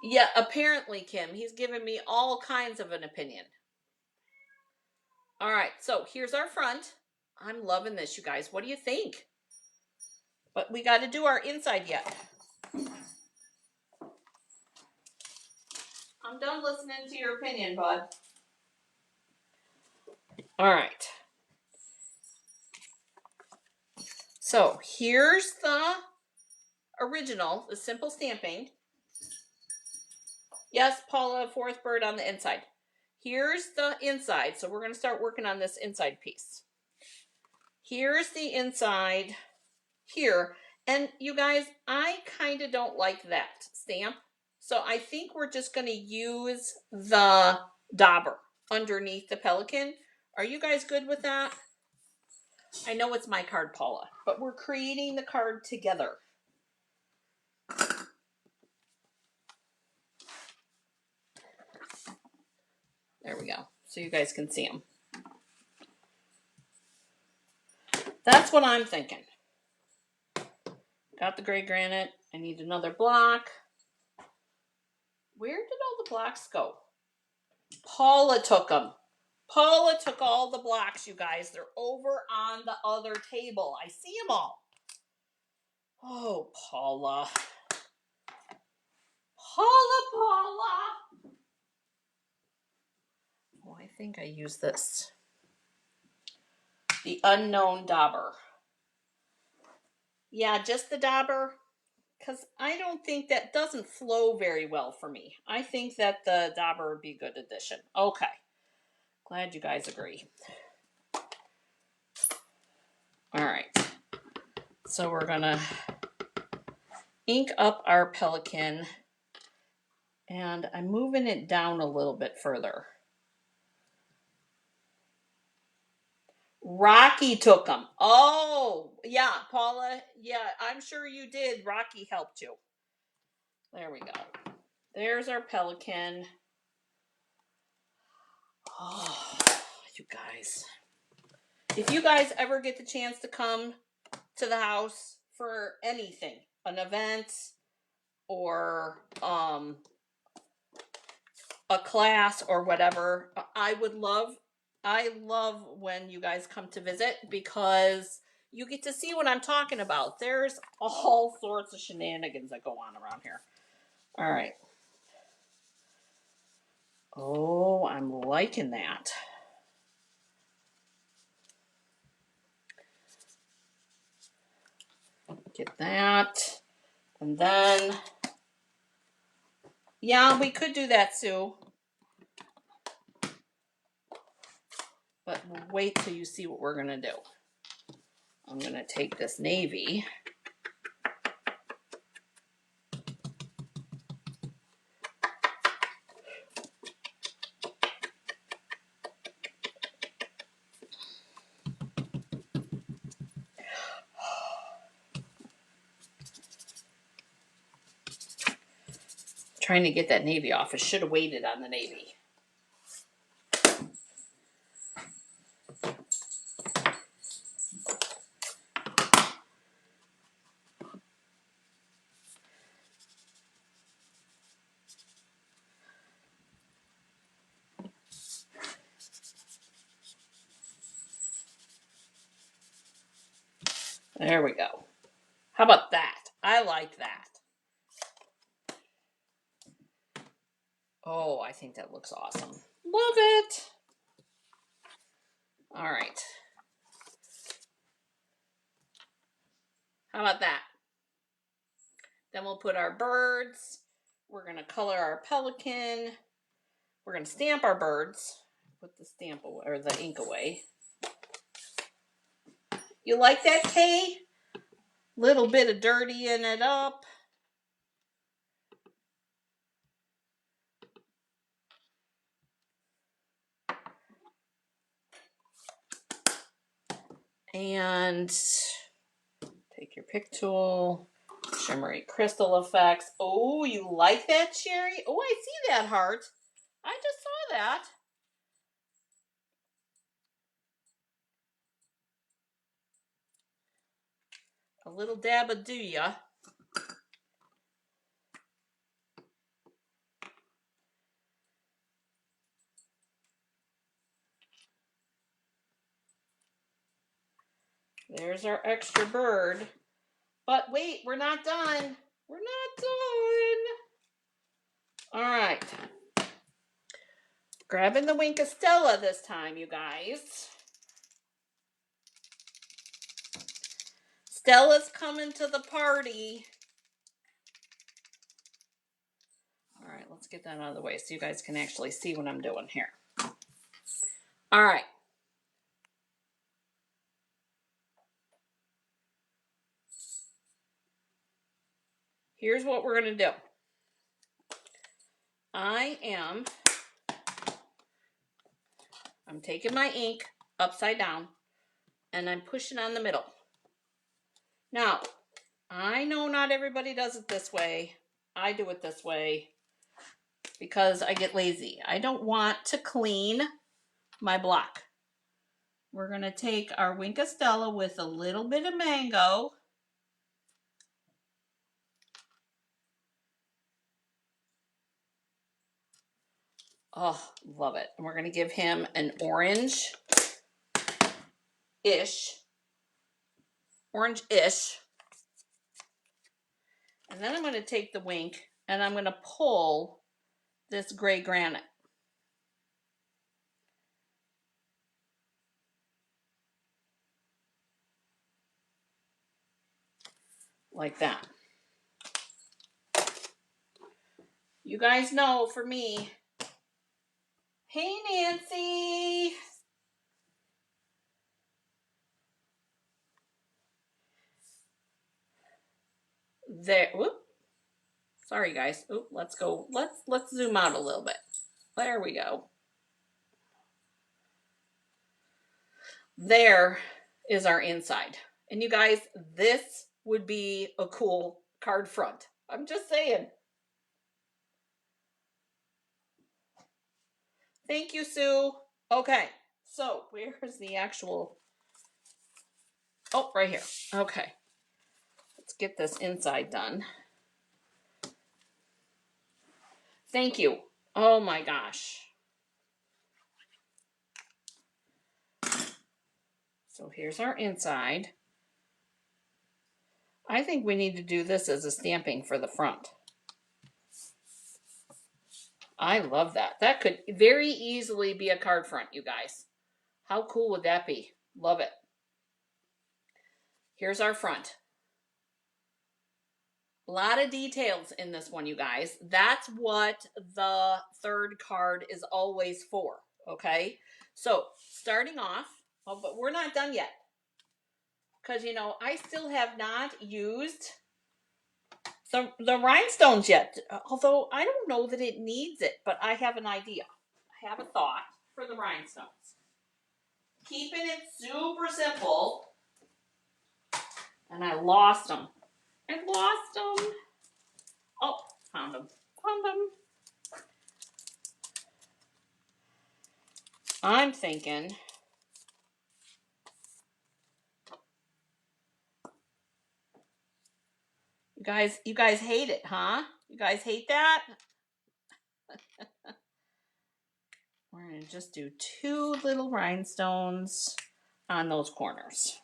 Yeah, apparently, Kim. He's giving me all kinds of an opinion. All right, so here's our front. I'm loving this, you guys. What do you think? But we got to do our inside yet. I'm done listening to your opinion, bud. All right. So here's the original, the simple stamping. Yes, Paula, fourth bird on the inside. Here's the inside. So we're going to start working on this inside piece. Here's the inside here. And you guys, I kind of don't like that stamp. So I think we're just going to use the dauber underneath the pelican. Are you guys good with that? I know it's my card, Paula, but we're creating the card together. There we go. So you guys can see them. That's what I'm thinking. Got the gray granite. I need another block. Where did all the blocks go? Paula took them. Paula took all the blocks, you guys. They're over on the other table. I see them all. Oh, Paula. Paula. Oh, I think I use this. The unknown dauber. Yeah, just the dauber. Because I don't think that doesn't flow very well for me. I think that the dauber would be a good addition. Okay. Glad you guys agree. All right. So we're going to ink up our pelican. And I'm moving it down a little bit further. Rocky took them. Oh, yeah, Paula. Yeah, I'm sure you did. Rocky helped you. There we go. There's our pelican. Oh, you guys. If you guys ever get the chance to come to the house for anything, an event or a class or whatever, I love when you guys come to visit because you get to see what I'm talking about. There's all sorts of shenanigans that go on around here. All right. Oh, I'm liking that. Get that. And then, yeah, we could do that, Sue. But wait till you see what we're going to do. I'm going to take this navy. Trying to get that navy off. I should have waited on the navy. There we go. How about that? I like that. Oh, I think that looks awesome. Love it. All right. How about that? Then we'll put our birds. We're going to color our pelican. We're going to stamp our birds. Put the stamp away, or the ink away. You like that, Kay? Little bit of dirtying it up. And take your pick tool. Shimmery crystal effects. Oh, you like that, Sherry? Oh, I see that heart. I just saw that. A little dab of do ya. There's our extra bird. But wait, we're not done. We're not done. All right. Grabbing the Wink of Stella this time, you guys. Stella's coming to the party. All right, let's get that out of the way so you guys can actually see what I'm doing here. All right. Here's what we're going to do. I'm taking my ink upside down and I'm pushing on the middle. Now, I know not everybody does it this way. I do it this way because I get lazy. I don't want to clean my block. We're going to take our Wink of Stella with a little bit of mango. Oh, love it. And we're going to give him an orange-ish. And then I'm going to take the Wink and I'm going to pull this gray granite. Like that. You guys know for me. Hey, Nancy. There. Whoop. Sorry, guys. Oop, let's go. Let's zoom out a little bit. There we go. There is our inside. And you guys, this would be a cool card front. I'm just saying. Thank you, Sue. Okay, so where's the actual... Oh, right here. Okay. Let's get this inside done. Thank you. Oh my gosh. So here's our inside. I think we need to do this as a stamping for the front. I love that. That could very easily be a card front, you guys. How cool would that be? Love it. Here's our front. A lot of details in this one, you guys. That's what the third card is always for, okay? So, starting off, oh, but we're not done yet. Because, you know, I still have not used the rhinestones yet. Although, I don't know that it needs it, but I have an idea. I have a thought for the rhinestones. Keeping it super simple. And I lost them. I lost them. Oh, found them. Condom. I'm thinking. You guys hate it, huh? You guys hate that? We're going to just do 2 little rhinestones on those corners.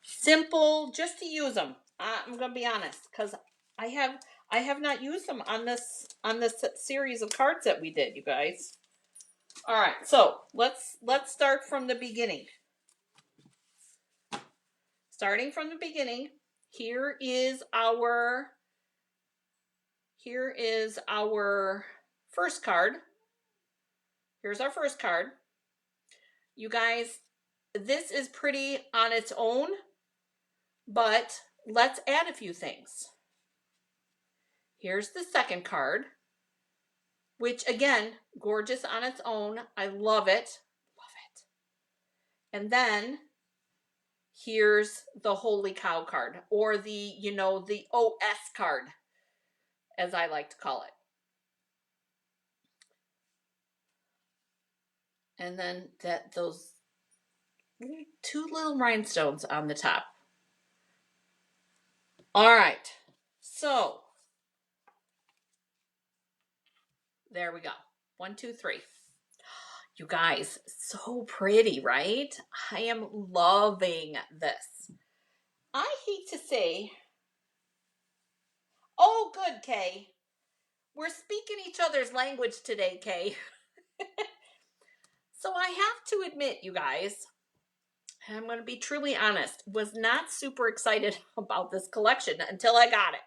Simple, just to use them. I'm going to be honest, because I have not used them on this series of cards that we did, you guys. All right, so let's start from the beginning. Starting from the beginning, here is our first card. Here's our first card. You guys, this is pretty on its own, but let's add a few things. Here's the second card, which again, gorgeous on its own. I love it. Love it. And then here's the Holy Cow card, or the OS card, as I like to call it. And then those 2 little rhinestones on the top. All right. So there we go. 1, 2, 3. You guys, so pretty, right? I am loving this. I hate to say, oh, good, Kay. We're speaking each other's language today, Kay. So I have to admit, you guys, and I'm going to be truly honest, was not super excited about this collection until I got it.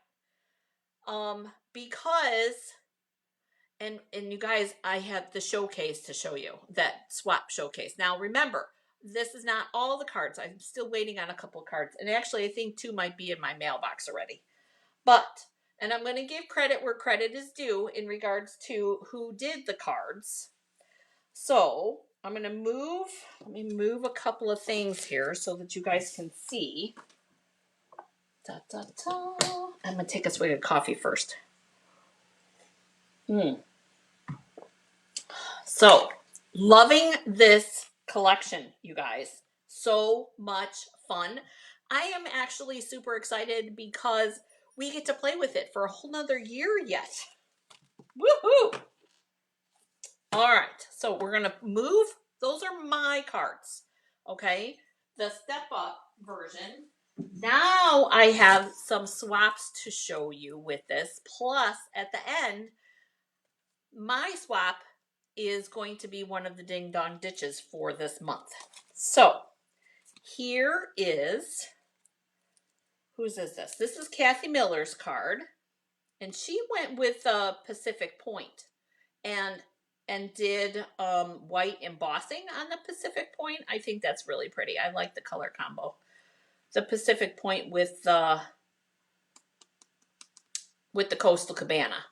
Because, and you guys, I have the showcase to show you, that swap showcase. Now remember, this is not all the cards. I'm still waiting on a couple of cards. And actually, I think 2 might be in my mailbox already. But, and I'm going to give credit where credit is due in regards to who did the cards. So I'm going to let me move a couple of things here so that you guys can see. Da, da, da. I'm going to take a swig of coffee first. So, loving this collection, you guys. So much fun. I am actually super excited because we get to play with it for a whole nother year yet. Woohoo! All right, so we're going to move. Those are my cards, okay? The step up version. Now I have some swaps to show you with this. Plus, at the end, my swap is going to be one of the Ding Dong Ditches for this month. So, here is, whose is this? This is Kathy Miller's card. And she went with Pacific Point and did white embossing on the Pacific Point. I think that's really pretty. I like the color combo. The Pacific Point with the Coastal Cabana.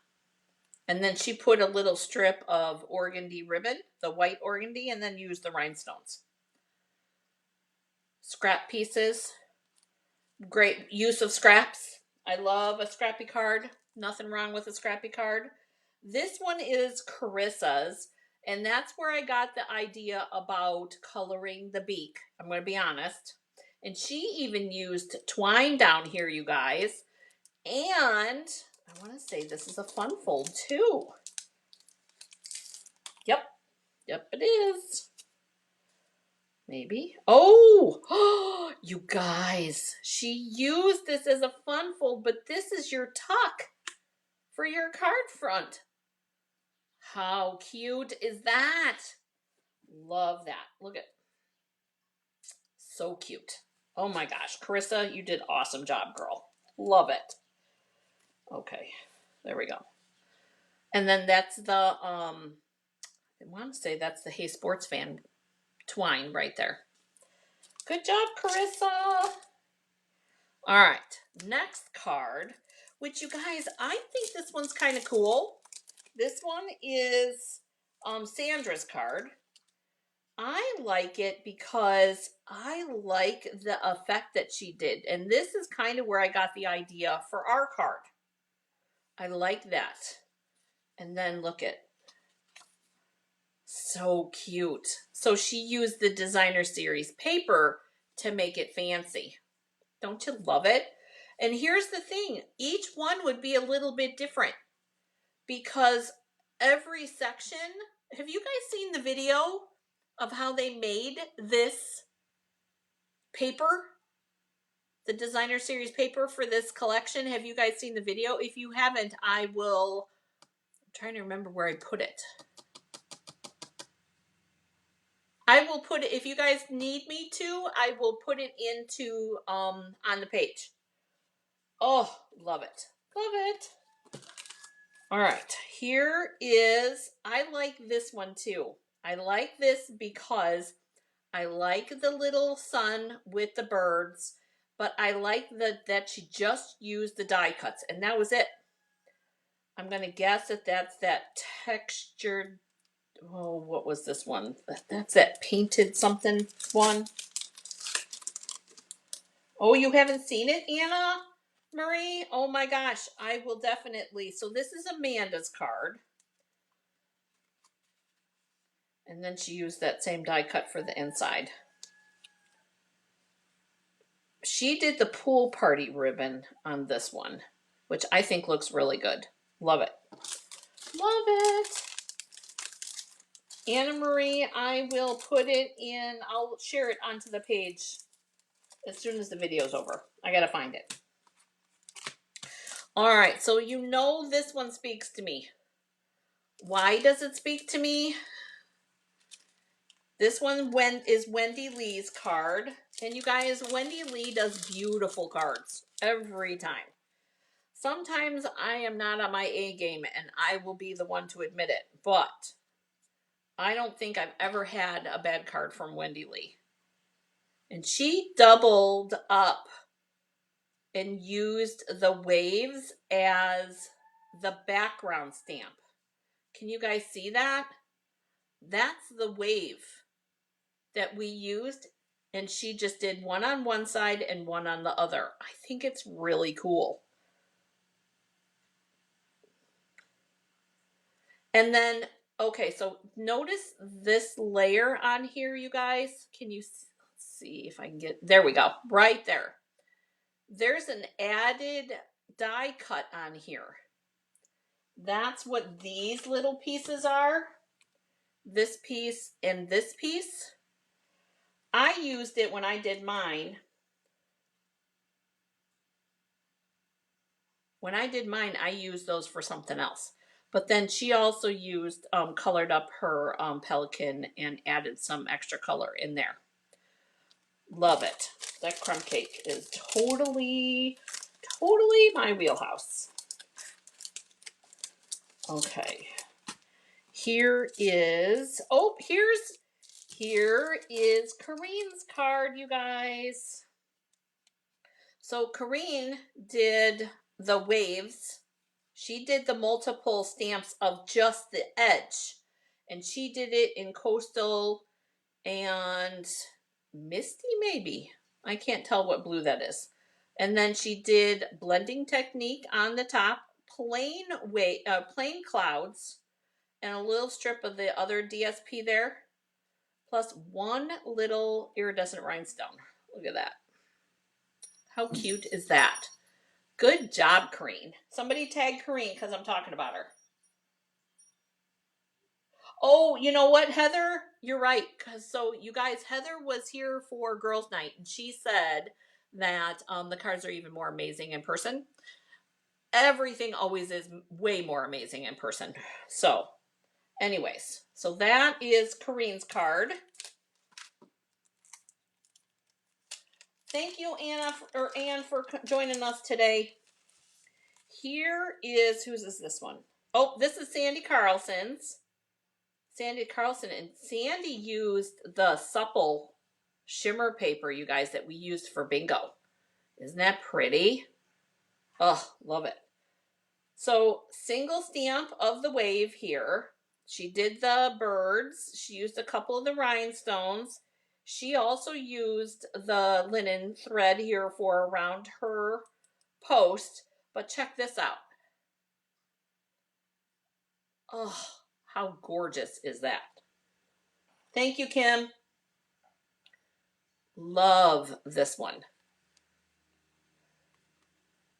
And then she put a little strip of organdy ribbon, the white organdy, and then used the rhinestones. Scrap pieces. Great use of scraps. I love a scrappy card. Nothing wrong with a scrappy card. This one is Carissa's, and that's where I got the idea about coloring the beak. I'm going to be honest. And she even used twine down here, you guys. And I want to say this is a fun fold too. Yep, it is. Maybe. Oh, you guys, she used this as a fun fold, but this is your tuck for your card front. How cute is that? Love that. Look at, so cute. Oh my gosh, Carissa, you did an awesome job, girl. Love it. Okay, there we go. And then that's the, I want to say that's the Hey Sports Fan twine right there. Good job, Carissa. All right, next card, which you guys, I think this one's kind of cool. This one is Sandra's card. I like it because I like the effect that she did. And this is kind of where I got the idea for our card. I like that. And then look at, so cute. So she used the designer series paper to make it fancy. Don't you love it? And here's the thing, each one would be a little bit different because every section, have you guys seen the video of how they made this paper? The designer series paper for this collection. Have you guys seen the video? If you haven't, I'm trying to remember where I put it. I will put it, if you guys need me to, I will put it into on the page. Oh, love it. Love it. All right, here is, I like this one too. I like this because I like the little sun with the birds, but I like that she just used the die cuts and that was it. I'm going to guess that that's that textured, oh, what was this one? That's that painted something one. Oh, you haven't seen it, Anna Marie? Oh my gosh, I will definitely. So this is Amanda's card. And then she used that same die cut for the inside. She did the pool party ribbon on this one, which I think looks really good. Love it. Love it. Anna Marie, I will put it in, I'll share it onto the page as soon as the video's over. I gotta find it. All right, so you know this one speaks to me. Why does it speak to me? This one is Wendy Lee's card. And you guys, Wendy Lee does beautiful cards every time. Sometimes I am not on my A game and I will be the one to admit it. But I don't think I've ever had a bad card from Wendy Lee. And she doubled up and used the waves as the background stamp. Can you guys see that? That's the wave that we used, and she just did one on one side and one on the other. I think it's really cool. And then, okay, so notice this layer on here, you guys. Can you see if I can get, there we go, right there. There's an added die cut on here. That's what these little pieces are. This piece and this piece. I used it when I did mine. When I did mine, I used those for something else. But then she also used, colored up her pelican and added some extra color in there. Love it. That crumb cake is totally my wheelhouse. Okay. Here is, oh, here is Kareen's card, you guys. So Kareen did the waves. She did the multiple stamps of just the edge. And she did it in coastal and misty, maybe. I can't tell what blue that is. And then she did blending technique on the top, plain clouds, and a little strip of the other DSP there, plus one little iridescent rhinestone. Look at that. How cute is that? Good job, Kareen. Somebody tag Kareen because I'm talking about her. Oh, you know what, Heather? You're right. So, you guys, Heather was here for girls' night, and she said that the cards are even more amazing in person. Everything always is way more amazing in person. So, anyways, so that is Kareen's card. Thank you, Anne, for joining us today. Here is, whose is this one? Oh, this is Sandy Carlson's. Sandy Carlson, and Sandy used the supple shimmer paper, you guys, that we used for bingo. Isn't that pretty? Oh, love it. So, single stamp of the wave here. She did the birds. She used a couple of the rhinestones. She also used the linen thread here for around her post. But check this out. Oh, how gorgeous is that? Thank you, Kim. Love this one.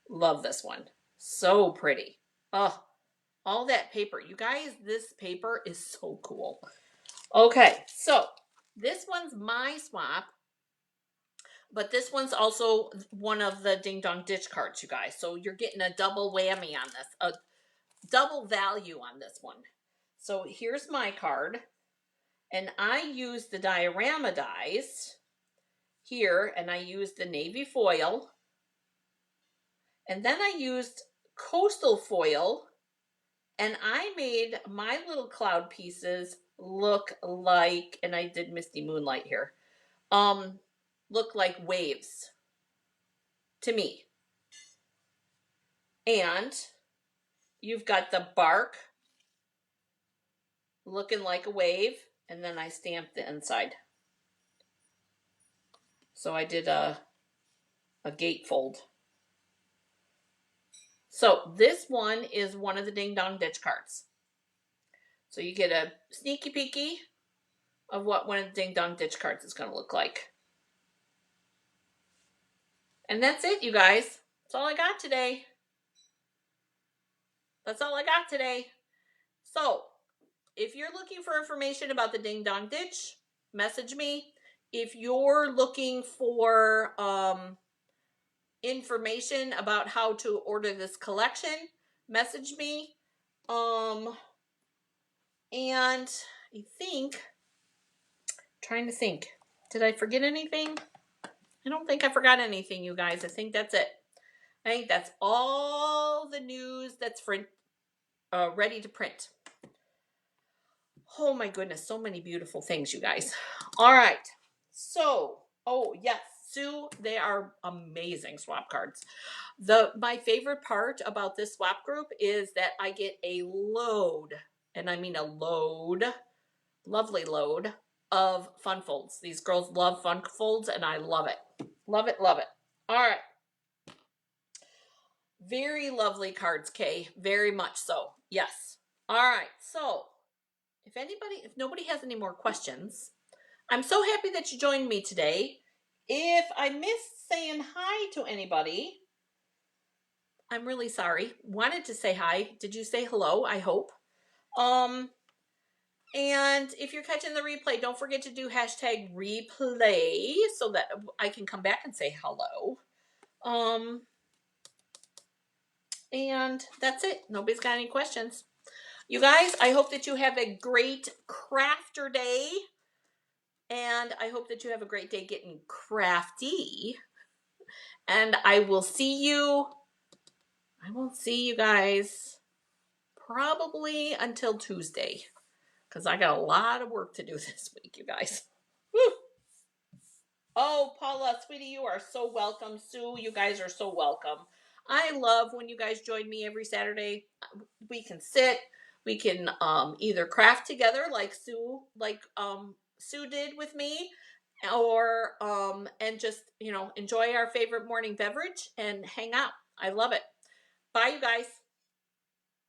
Love this one. So pretty. Oh, all that paper. You guys, this paper is so cool. Okay, so this one's my swap, but this one's also one of the Ding Dong Ditch cards, you guys. So you're getting a double whammy on this, a double value on this one. So here's my card, and I use the diorama dies here, and I used the navy foil, and then I used coastal foil, and I made my little cloud pieces look like, and I did Misty Moonlight here, look like waves to me. And you've got the bark looking like a wave, and then I stamped the inside. So I did a gatefold. So this one is one of the Ding Dong Ditch cards. So you get a sneaky peeky of what one of the Ding Dong Ditch cards is going to look like. And that's it, you guys. That's all I got today. That's all I got today. So, if you're looking for information about the Ding Dong Ditch, message me. If you're looking for information about how to order this collection, message me. And I think, trying to think, did I forget anything? I don't think I forgot anything, you guys. I think that's it. I think that's all the news that's for ready to print. Oh my goodness, so many beautiful things, you guys. All right. So, oh yes, Sue, they are amazing swap cards. My favorite part about this swap group is that I get a load, and I mean a load, lovely load of fun folds. These girls love fun folds, and I love it. Love it, love it. All right. Very lovely cards, Kay. Very much so. Yes. All right. So, if nobody has any more questions, I'm so happy that you joined me today. If I missed saying hi to anybody, I'm really sorry. Wanted to say hi. Did you say hello? I hope. And if you're catching the replay, don't forget to do hashtag replay so that I can come back and say hello. And that's it. Nobody's got any questions. You guys, I hope that you have a great crafter day. And I hope that you have a great day getting crafty. And I won't see you guys probably until Tuesday. Because I got a lot of work to do this week, you guys. Woo. Oh, Paula, sweetie, you are so welcome. Sue, you guys are so welcome. I love when you guys join me every Saturday. We can sit. We can either craft together like Sue did with me, or and just enjoy our favorite morning beverage and hang out. I love it. Bye, you guys.